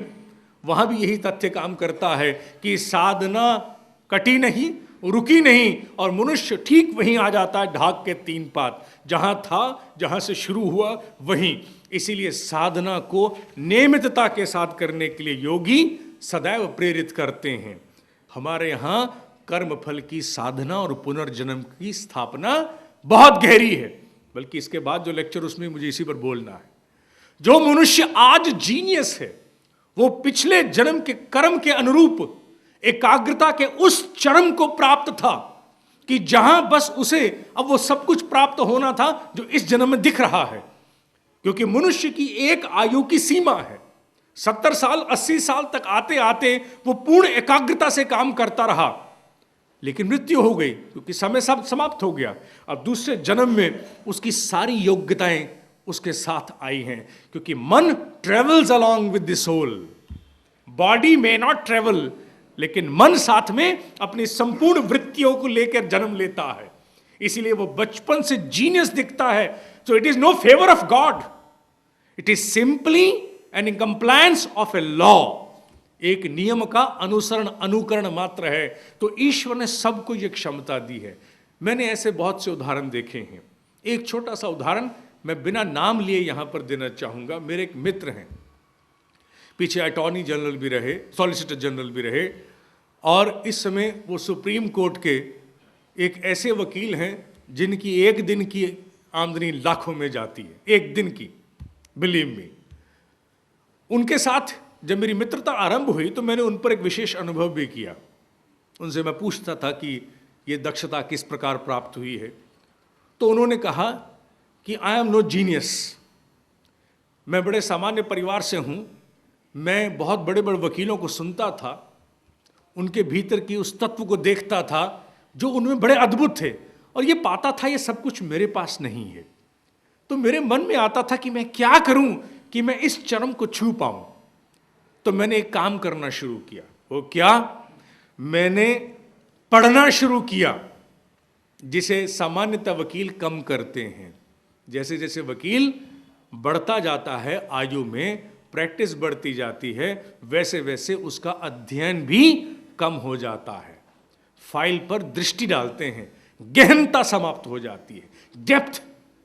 वहां भी यही तथ्य काम करता है कि साधना कटी नहीं, रुकी नहीं, और मनुष्य ठीक वहीं आ जाता है, ढाक के तीन पात, जहां था, जहां से शुरू हुआ वहीं। इसीलिए साधना को नियमितता के साथ करने के लिए योगी सदैव प्रेरित करते हैं। हमारे यहां कर्म फल की साधना और पुनर्जन्म की स्थापना बहुत गहरी है, बल्कि इसके बाद जो लेक्चर उसमें मुझे इसी पर बोलना है। जो मनुष्य आज जीनियस है वो पिछले जन्म के कर्म के अनुरूप एकाग्रता के उस चरम को प्राप्त था कि जहां बस उसे अब वो सब कुछ प्राप्त होना था जो इस जन्म में दिख रहा है। क्योंकि मनुष्य की एक आयु की सीमा है, 70 साल 80 साल तक आते आते वो पूर्ण एकाग्रता से काम करता रहा, लेकिन मृत्यु हो गई क्योंकि समय सब समाप्त हो गया। अब दूसरे जन्म में उसकी सारी योग्यताएं उसके साथ आई हैं, क्योंकि मन travels along with the soul. Body may not travel, लेकिन मन साथ में अपनी संपूर्ण वृत्तियों को लेकर जन्म लेता है। इसीलिए वो बचपन से जीनियस दिखता है। So it is no favour of God, it is simply an compliance of a law, एक नियम का अनुसरण अनुकरण मात्र है। तो ईश्वर ने सबको ये क्षमता दी है। मैंने ऐसे बहुत से उदाहरण देखे हैं। एक छोटा सा उदाहरण मैं बिना नाम लिए यहां पर देना चाहूंगा। मेरे एक मित्र हैं, पीछे अटॉर्नी जनरल भी रहे, सॉलिसिटर जनरल भी रहे, और इस समय वो सुप्रीम कोर्ट के एक ऐसे वकील हैं जिनकी एक दिन की आमदनी लाखों में जाती है, एक दिन की, बिलीव मी। उनके साथ जब मेरी मित्रता आरंभ हुई तो मैंने उन पर एक विशेष अनुभव भी किया। उनसे मैं पूछता था कि ये दक्षता किस प्रकार प्राप्त हुई है। तो उन्होंने कहा कि आई एम नो जीनियस, मैं बड़े सामान्य परिवार से हूँ, मैं बहुत बड़े बड़े वकीलों को सुनता था, उनके भीतर की उस तत्व को देखता था जो उनमें बड़े अद्भुत थे, और ये पाता था ये सब कुछ मेरे पास नहीं है। तो मेरे मन में आता था कि मैं क्या करूं कि मैं इस चरम को छू पाऊं। तो मैंने एक काम करना शुरू किया। वो क्या? मैंने पढ़ना शुरू किया, जिसे सामान्यतः वकील कम करते हैं। जैसे जैसे वकील बढ़ता जाता है आयु में, प्रैक्टिस बढ़ती जाती है, वैसे वैसे उसका अध्ययन भी कम हो जाता है। फाइल पर दृष्टि डालते हैं, गहनता समाप्त हो जाती है, डेप्थ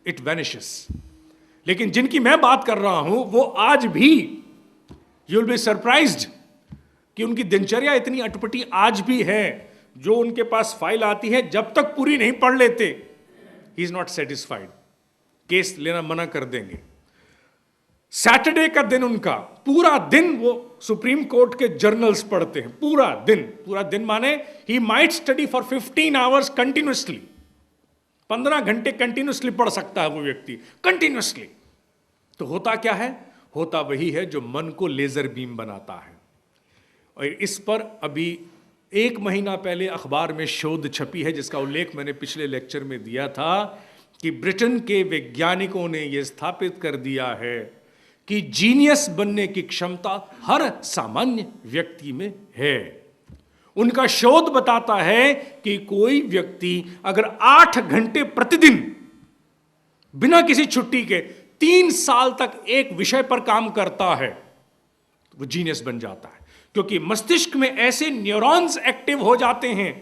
इट वैनिशेस। लेकिन जिनकी मैं बात कर रहा हूं वो आज भी, यू विल बी सरप्राइज्ड कि उनकी दिनचर्या इतनी अटपटी आज भी है। जो उनके पास फाइल आती है, जब तक पूरी नहीं पढ़ लेते, he is not satisfied, case लेना मना कर देंगे। सैटरडे का दिन उनका पूरा दिन वो सुप्रीम कोर्ट के जर्नल्स पढ़ते हैं, पूरा दिन माने he might study for 15 hours continuously. 15 घंटे कंटिन्यूसली पढ़ सकता है वो व्यक्ति, कंटिन्यूसली। तो होता क्या है? होता वही है जो मन को लेजर बीम बनाता है। और इस पर अभी 1 महीना पहले अखबार में शोध छपी है, जिसका उल्लेख मैंने पिछले लेक्चर में दिया था, कि ब्रिटेन के वैज्ञानिकों ने यह स्थापित कर दिया है कि जीनियस बनने की क्षमता हर सामान्य व्यक्ति में है। उनका शोध बताता है कि कोई व्यक्ति अगर 8 घंटे प्रतिदिन बिना किसी छुट्टी के 3 साल तक एक विषय पर काम करता है तो वो जीनियस बन जाता है, क्योंकि मस्तिष्क में ऐसे न्यूरॉन्स एक्टिव हो जाते हैं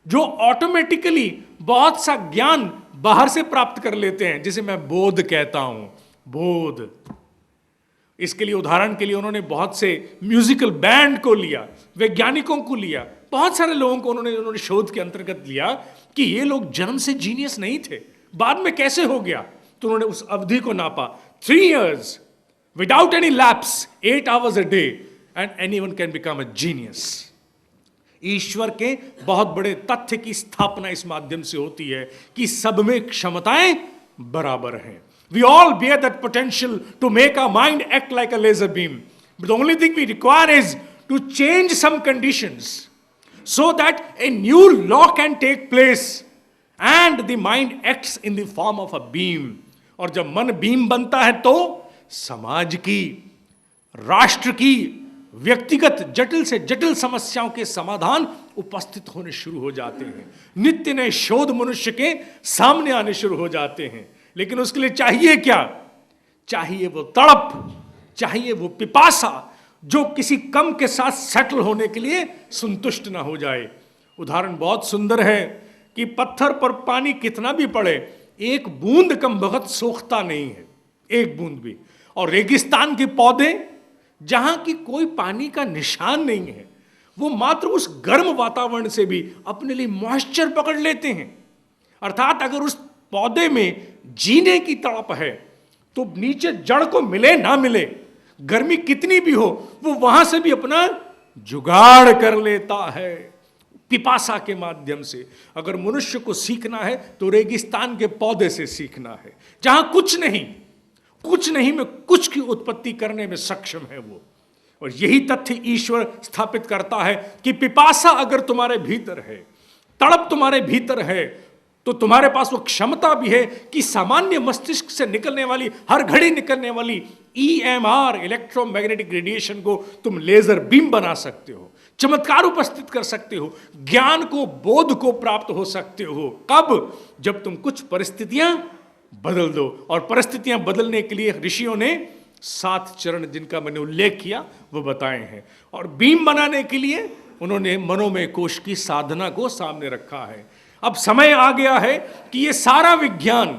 जो ऑटोमेटिकली बहुत सा ज्ञान बाहर से प्राप्त कर लेते हैं, जिसे मैं बोध कहता हूं, बोध। इसके लिए उदाहरण के लिए उन्होंने बहुत से म्यूजिकल बैंड को लिया, वैज्ञानिकों को लिया, बहुत सारे लोगों को उन्होंने शोध के अंतर्गत लिया कि ये लोग जन्म से जीनियस नहीं थे, बाद में कैसे हो गया। तो उन्होंने उस अवधि को नापा, 3 years without any lapse, 8 hours a day, and anyone can become a genius. ईश्वर के बहुत बड़े तथ्य की स्थापना इस माध्यम से होती है कि सब में क्षमताएं बराबर हैं। We all bear that potential to make our mind act like a laser beam. But the only thing we require is to change some conditions so that a new law can take place and the mind acts in the form of a beam. और जब मन beam बनता है तो समाज की, राष्ट्र की, व्यक्तिगत जटिल से जटिल समस्याओं के समाधान उपस्थित होने शुरू हो जाते हैं। नित्य नए शोध मनुष्य के सामने आने शुरू हो जाते हैं। लेकिन उसके लिए चाहिए क्या? चाहिए वो तड़प, चाहिए वो पिपासा जो किसी कम के साथ सेटल होने के लिए संतुष्ट ना हो जाए। उदाहरण बहुत सुंदर है कि पत्थर पर पानी कितना भी पड़े, एक बूंद कम बखत सोखता नहीं है, एक बूंद भी। और रेगिस्तान के पौधे जहां की कोई पानी का निशान नहीं है, वो मात्र उस गर्म वातावरण से भी अपने लिए मॉइस्चर पकड़ लेते हैं। अर्थात अगर उस पौधे में जीने की तड़प है तो नीचे जड़ को मिले ना मिले, गर्मी कितनी भी हो, वो वहां से भी अपना जुगाड़ कर लेता है पिपासा के माध्यम से। अगर मनुष्य को सीखना है तो रेगिस्तान के पौधे से सीखना है, जहां कुछ नहीं में कुछ की उत्पत्ति करने में सक्षम है वो। और यही तथ्य ईश्वर स्थापित करता है कि पिपासा अगर तुम्हारे भीतर है, तड़प तुम्हारे भीतर है, तो तुम्हारे पास वो क्षमता भी है कि सामान्य मस्तिष्क से निकलने वाली, हर घड़ी निकलने वाली EMR, इलेक्ट्रोमैग्नेटिक रेडिएशन को तुम लेजर बीम बना सकते हो, चमत्कार उपस्थित कर सकते हो, ज्ञान को, बोध को प्राप्त हो सकते हो। कब? जब तुम कुछ परिस्थितियां बदल दो। और परिस्थितियां बदलने के लिए ऋषियों ने 7 चरण जिनका मैंने उल्लेख किया वो बताए हैं। और बीम बनाने के लिए उन्होंने मनोमय कोश की साधना को सामने रखा है। अब समय आ गया है कि ये सारा विज्ञान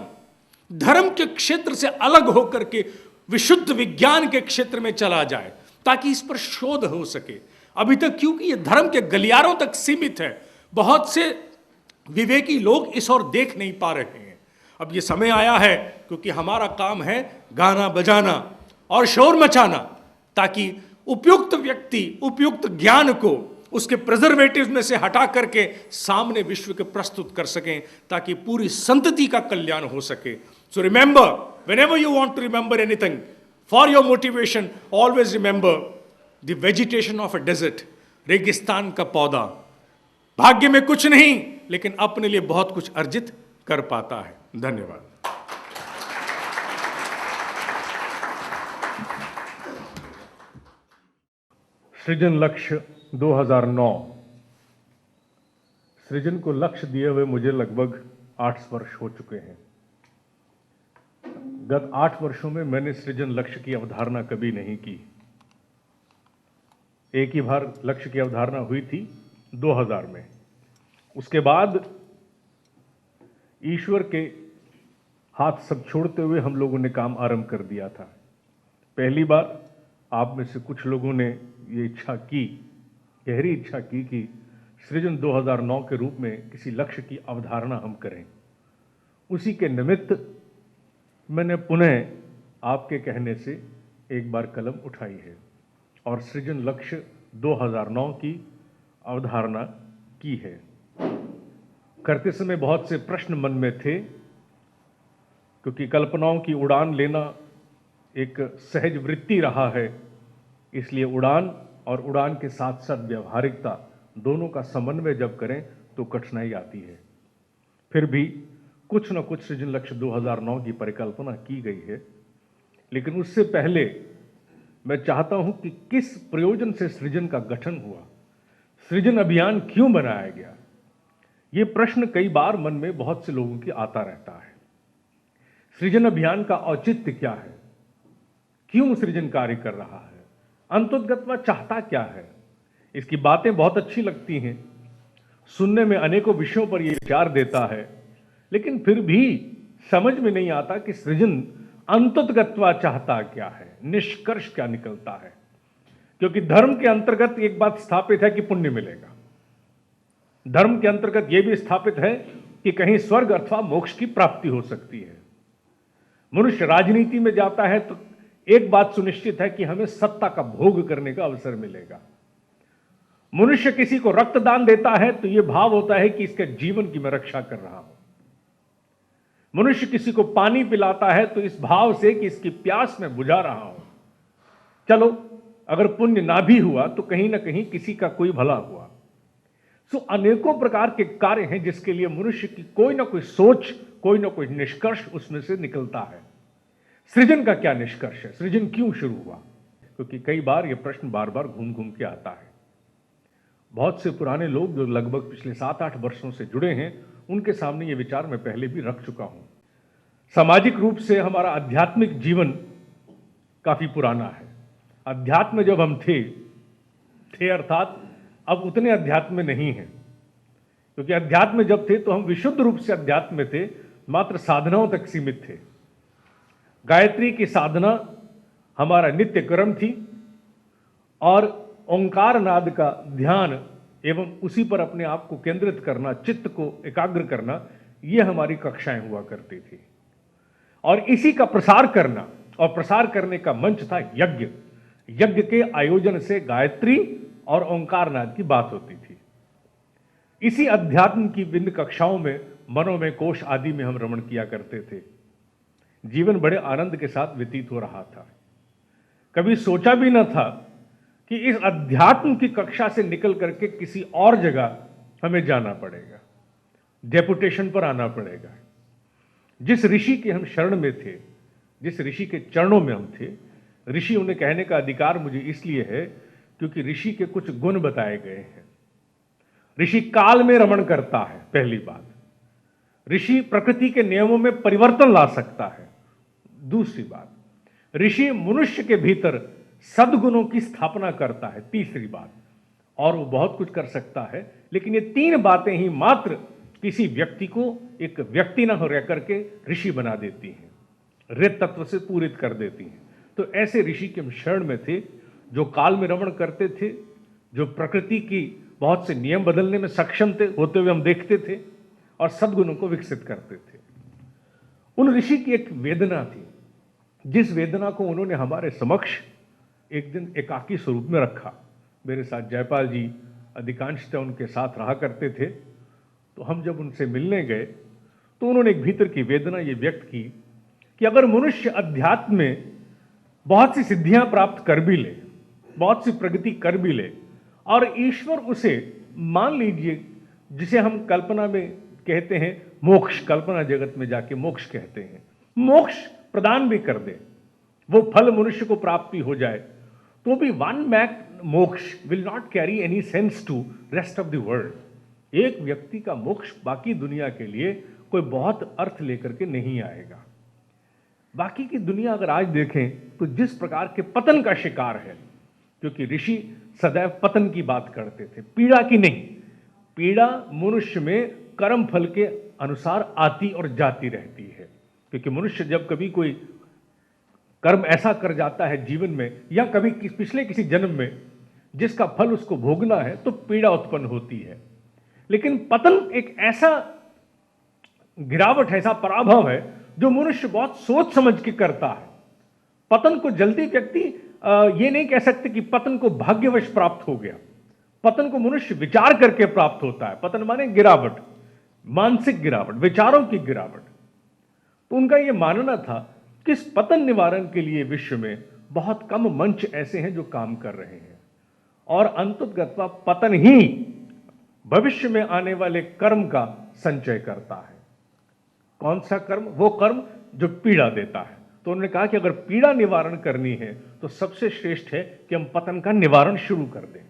धर्म के क्षेत्र से अलग होकर के विशुद्ध विज्ञान के क्षेत्र में चला जाए, ताकि इस पर शोध हो सके। अभी तक क्योंकि ये धर्म के गलियारों तक सीमित है, बहुत से विवेकी लोग इस ओर देख नहीं पा रहे हैं। अब ये समय आया है, क्योंकि हमारा काम है गाना बजाना और शोर मचाना, ताकि उपयुक्त व्यक्ति उपयुक्त ज्ञान को उसके प्रिजर्वेटिव में से हटा करके सामने विश्व के प्रस्तुत कर सकें, ताकि पूरी संतति का कल्याण हो सके। So remember, whenever you want to remember anything, for your motivation, always remember the vegetation of a desert, रेगिस्तान का पौधा भाग्य में कुछ नहीं, लेकिन अपने लिए बहुत कुछ अर्जित कर पाता है। धन्यवाद। सृजन लक्ष्य 2009। सृजन को लक्ष्य दिए हुए मुझे लगभग 8 वर्ष हो चुके हैं। गत 8 वर्षों में मैंने सृजन लक्ष्य की अवधारणा कभी नहीं की। एक ही बार लक्ष्य की अवधारणा हुई थी 2000 में। उसके बाद ईश्वर के हाथ सब छोड़ते हुए हम लोगों ने काम आरंभ कर दिया था। पहली बार आप में से कुछ लोगों ने ये इच्छा की, गहरी इच्छा की कि सृजन 2009 के रूप में किसी लक्ष्य की अवधारणा हम करें। उसी के निमित्त मैंने पुनः आपके कहने से एक बार कलम उठाई है और सृजन लक्ष्य 2009 की अवधारणा की है। करते समय बहुत से प्रश्न मन में थे, क्योंकि कल्पनाओं की उड़ान लेना एक सहज वृत्ति रहा है, इसलिए उड़ान और उड़ान के साथ साथ व्यवहारिकता दोनों का समन्वय जब करें तो कठिनाई आती है। फिर भी कुछ न कुछ सृजन लक्ष्य 2009 की परिकल्पना की गई है। लेकिन उससे पहले मैं चाहता हूं कि किस प्रयोजन से सृजन का गठन हुआ, सृजन अभियान क्यों बनाया गया। ये प्रश्न कई बार मन में बहुत से लोगों की आता रहता है। सृजन अभियान का औचित्य क्या है, क्यों सृजन कार्य कर रहा है, अंतोद्गतवा चाहता क्या है। इसकी बातें बहुत अच्छी लगती हैं, सुनने में अनेकों विषयों पर यह विचार देता है, लेकिन फिर भी समझ में नहीं आता कि सृजन अंतोद्गतवा चाहता क्या है, निष्कर्ष क्या निकलता है। क्योंकि धर्म के अंतर्गत एक बात स्थापित है कि पुण्य मिलेगा। धर्म के अंतर्गत यह भी स्थापित है कि कहीं स्वर्ग अथवा मोक्ष की प्राप्ति हो सकती है। मनुष्य राजनीति में जाता है तो एक बात सुनिश्चित है कि हमें सत्ता का भोग करने का अवसर मिलेगा। मनुष्य किसी को रक्तदान देता है तो यह भाव होता है कि इसके जीवन की मैं रक्षा कर रहा हूं। मनुष्य किसी को पानी पिलाता है तो इस भाव से कि इसकी प्यास मैं बुझा रहा हूं। चलो, अगर पुण्य ना भी हुआ तो कहीं ना कहीं किसी का कोई भला हुआ। सो अनेकों प्रकार के कार्य हैं जिसके लिए मनुष्य की कोई ना कोई सोच, कोई ना कोई निष्कर्ष उसमें से निकलता है। सृजन का क्या निष्कर्ष है, सृजन क्यों शुरू हुआ? क्योंकि कई बार यह प्रश्न बार बार घूम घूम के आता है। बहुत से पुराने लोग जो लगभग पिछले 7-8 वर्षों से जुड़े हैं, उनके सामने ये विचार मैं पहले भी रख चुका हूं। सामाजिक रूप से हमारा आध्यात्मिक जीवन काफी पुराना है। अध्यात्म जब हम थे अर्थात अब उतने अध्यात्म में नहीं है। क्योंकि अध्यात्म जब थे तो हम विशुद्ध रूप से अध्यात्म में थे, मात्र साधनाओं तक सीमित थे। गायत्री की साधना हमारा नित्य कर्म थी और ओंकार नाद का ध्यान एवं उसी पर अपने आप को केंद्रित करना, चित्त को एकाग्र करना, यह हमारी कक्षाएं हुआ करती थी। और इसी का प्रसार करना, और प्रसार करने का मंच था यज्ञ। यज्ञ के आयोजन से गायत्री और ओंकार नाद की बात होती थी। इसी अध्यात्म की विभिन्न कक्षाओं में, मनोमय कोश आदि में हम रमण किया करते थे। जीवन बड़े आनंद के साथ व्यतीत हो रहा था। कभी सोचा भी न था कि इस अध्यात्म की कक्षा से निकल करके किसी और जगह हमें जाना पड़ेगा, डेपुटेशन पर आना पड़ेगा। जिस ऋषि के हम शरण में थे, जिस ऋषि के चरणों में हम थे, ऋषि उन्हें कहने का अधिकार मुझे इसलिए है क्योंकि ऋषि के कुछ गुण बताए गए हैं। ऋषि काल में रमण करता है, पहली बात। ऋषि प्रकृति के नियमों में परिवर्तन ला सकता है, दूसरी बात। ऋषि मनुष्य के भीतर सद्गुणों की स्थापना करता है, तीसरी बात। और वो बहुत कुछ कर सकता है, लेकिन ये तीन बातें ही मात्र किसी व्यक्ति को एक व्यक्ति न हो रह करके ऋषि बना देती हैं, रित तत्व से पूरित कर देती हैं। तो ऐसे ऋषि के हम शरण में थे, जो काल में रमण करते थे, जो प्रकृति की बहुत से नियम बदलने में सक्षम थे, होते हुए हम देखते थे, और सद्गुणों को विकसित करते थे। उन ऋषि की एक वेदना थी, जिस वेदना को उन्होंने हमारे समक्ष एक दिन एकाकी स्वरूप में रखा। मेरे साथ जयपाल जी अधिकांशतः उनके साथ रहा करते थे, तो हम जब उनसे मिलने गए तो उन्होंने एक भीतर की वेदना ये व्यक्त की कि अगर मनुष्य अध्यात्म में बहुत सी सिद्धियां प्राप्त कर भी ले, बहुत सी प्रगति कर भी ले, और ईश्वर उसे मान लीजिए जिसे हम कल्पना में कहते हैं मोक्ष, कल्पना जगत में जाके मोक्ष कहते हैं, मोक्ष प्रदान भी कर दे, वो फल मनुष्य को प्राप्ति हो जाए, तो भी वन मैक moksha will not carry any sense to rest of the world. एक व्यक्ति का मोक्ष बाकी दुनिया के लिए कोई बहुत अर्थ लेकर के नहीं आएगा। बाकी की दुनिया अगर आज देखें तो जिस प्रकार के पतन का शिकार है, क्योंकि ऋषि सदैव पतन की बात करते थे, पीड़ा की नहीं। पीड़ा मनुष्य में कर्म फल के अनुसार आती और जाती रहती है, क्योंकि मनुष्य जब कभी कोई कर्म ऐसा कर जाता है जीवन में, या कभी पिछले किसी जन्म में जिसका फल उसको भोगना है, तो पीड़ा उत्पन्न होती है। लेकिन पतन एक ऐसा गिरावट है, ऐसा पराभव है जो मनुष्य बहुत सोच समझ के करता है। पतन को जल्दी व्यक्ति ये नहीं कह सकते कि पतन को भाग्यवश प्राप्त हो गया। पतन को मनुष्य विचार करके प्राप्त होता है। पतन माने गिरावट, मानसिक गिरावट, विचारों की गिरावट। तो उनका यह मानना था कि इस पतन निवारण के लिए विश्व में बहुत कम मंच ऐसे हैं जो काम कर रहे हैं, और अंततः पतन ही भविष्य में आने वाले कर्म का संचय करता है। कौन सा कर्म? वो कर्म जो पीड़ा देता है। तो उन्होंने कहा कि अगर पीड़ा निवारण करनी है तो सबसे श्रेष्ठ है कि हम पतन का निवारण शुरू कर दें।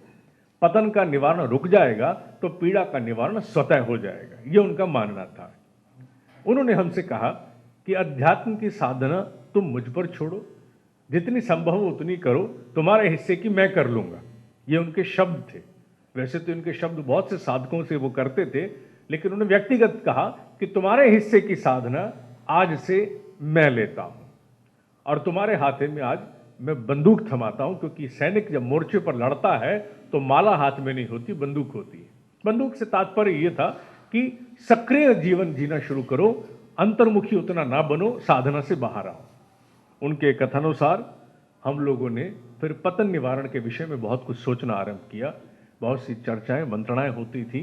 पतन का निवारण रुक जाएगा तो पीड़ा का निवारण स्वतः हो जाएगा, ये उनका मानना था। उन्होंने हमसे कहा कि अध्यात्म की साधना तुम मुझ पर छोड़ो, जितनी संभव हो उतनी करो, तुम्हारे हिस्से की मैं कर लूंगा। ये उनके शब्द थे। वैसे तो इनके शब्द बहुत से साधकों से वो करते थे, लेकिन उन्होंने व्यक्तिगत कहा कि तुम्हारे हिस्से की साधना आज से मैं लेता हूं, और तुम्हारे हाथे में आज मैं बंदूक थमाता हूं, क्योंकि सैनिक जब मोर्चे पर लड़ता है तो माला हाथ में नहीं होती, बंदूक होती है। बंदूक से तात्पर्य यह था कि सक्रिय जीवन जीना शुरू करो, अंतर्मुखी उतना ना बनो, साधना से बाहर आओ। उनके कथनानुसार हम लोगों ने फिर पतन निवारण के विषय में बहुत कुछ सोचना आरंभ किया। बहुत सी चर्चाएं मंत्रणाएं होती थी।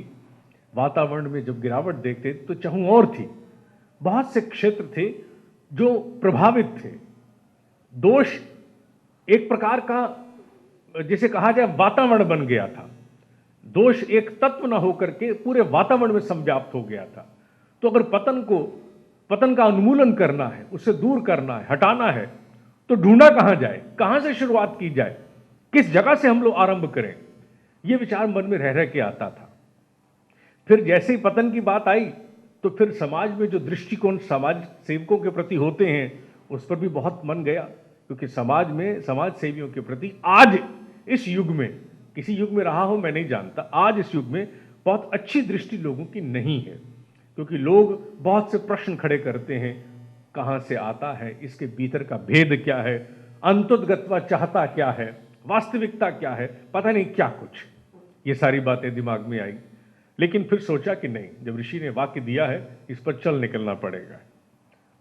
वातावरण में जब गिरावट देखते तो चाहूं और थी। बहुत से क्षेत्र थे जो प्रभावित थे। दोष एक प्रकार का जिसे कहा जाए वातावरण बन गया था। दोष एक तत्व न होकर के पूरे वातावरण में संव्याप्त हो गया था। तो अगर पतन का उन्मूलन करना है, उससे दूर करना है, हटाना है, तो ढूंढा कहां जाए, कहां से शुरुआत की जाए, किस जगह से हम लोग आरंभ करें, यह विचार मन में रह रह के आता था। फिर जैसे ही पतन की बात आई तो फिर समाज में जो दृष्टिकोण समाज सेवकों के प्रति होते हैं उस पर भी बहुत मन गया, क्योंकि समाज में समाज सेवियों के प्रति आज इस युग में, किसी युग में रहा हो मैं नहीं जानता, आज इस युग में बहुत अच्छी दृष्टि लोगों की नहीं है। क्योंकि लोग बहुत से प्रश्न खड़े करते हैं, कहां से आता है, इसके भीतर का भेद क्या है, अंतोदगत्वा चाहता क्या है, वास्तविकता क्या है, पता नहीं क्या कुछ। ये सारी बातें दिमाग में आई। लेकिन फिर सोचा कि नहीं, जब ऋषि ने वाक्य दिया है इस पर चल निकलना पड़ेगा।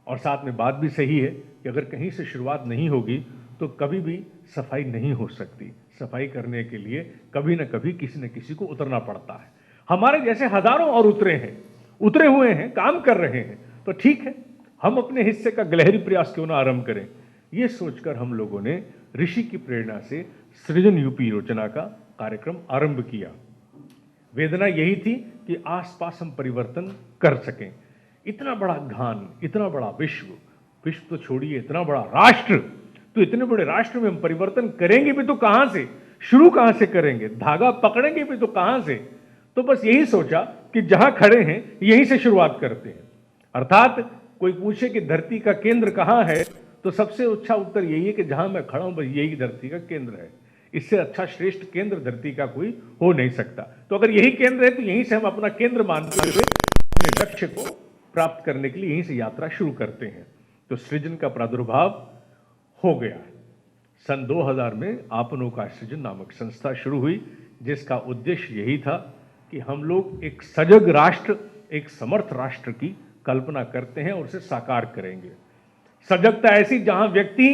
और साथ में बात भी सही है कि अगर कहीं से शुरुआत नहीं होगी तो कभी भी सफाई नहीं हो सकती। सफाई करने के लिए कभी न कभी किसी न किसी को उतरना पड़ता है। हमारे जैसे हजारों और उतरे हुए हैं, काम कर रहे हैं, तो ठीक है, हम अपने हिस्से का गिलहरी प्रयास क्यों ना आरंभ करें। यह सोचकर हम लोगों ने ऋषि की प्रेरणा से सृजन यूपी योजना का कार्यक्रम आरंभ किया। वेदना यही थी कि आसपास हम परिवर्तन कर सकें। इतना बड़ा घान, इतना बड़ा विश्व तो छोड़िए, इतना बड़ा राष्ट्र, तो इतने बड़े राष्ट्र में हम परिवर्तन करेंगे भी तो कहां से, शुरू कहां से करेंगे, धागा पकड़ेंगे भी तो कहां से। तो बस यही सोचा कि जहां खड़े हैं यहीं से शुरुआत करते हैं। अर्थात कोई पूछे कि धरती का केंद्र कहां है, तो सबसे अच्छा उत्तर यही है कि जहां मैं खड़ा हूं बस यही धरती का केंद्र है। इससे अच्छा श्रेष्ठ केंद्र धरती का कोई हो नहीं सकता। तो अगर यही केंद्र है तो यहीं से हम अपना केंद्र मानते हुए अपने लक्ष्य को प्राप्त करने के लिए यहीं से यात्रा शुरू करते हैं। तो सृजन का प्रादुर्भाव हो गया। सन 2000 में आपनों सृजन नामक संस्था शुरू हुई, जिसका उद्देश्य यही था कि हम लोग एक सजग राष्ट्र, एक समर्थ राष्ट्र की कल्पना करते हैं और उसे साकार करेंगे। सजगता ऐसी जहां व्यक्ति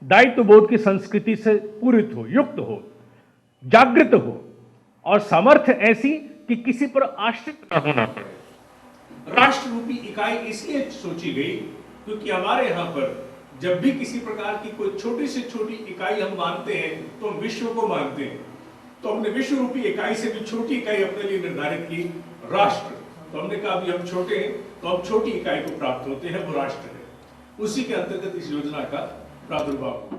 दायित्व बोध की संस्कृति से पूरित हो, युक्त हो, जागृत हो, और सामर्थ्य ऐसी कि किसी पर आश्रित न होना पड़े। राष्ट्र रूपी इकाई इसलिए सोची गई क्योंकि हमारे यहां पर जब भी किसी प्रकार की कोई छोटी से छोटी इकाई हम मानते हैं तो हम विश्व को मानते हैं। तो हमने विश्व रूपी इकाई से भी छोटी इकाई अपने लिए निर्धारित की, राष्ट्र। तो हमने कहा अभी हम छोटे हैं तो अब छोटी इकाई को प्राप्त होते हैं, वो राष्ट्र है। उसी के अंतर्गत इस योजना का प्रादुर्भाव हुआ।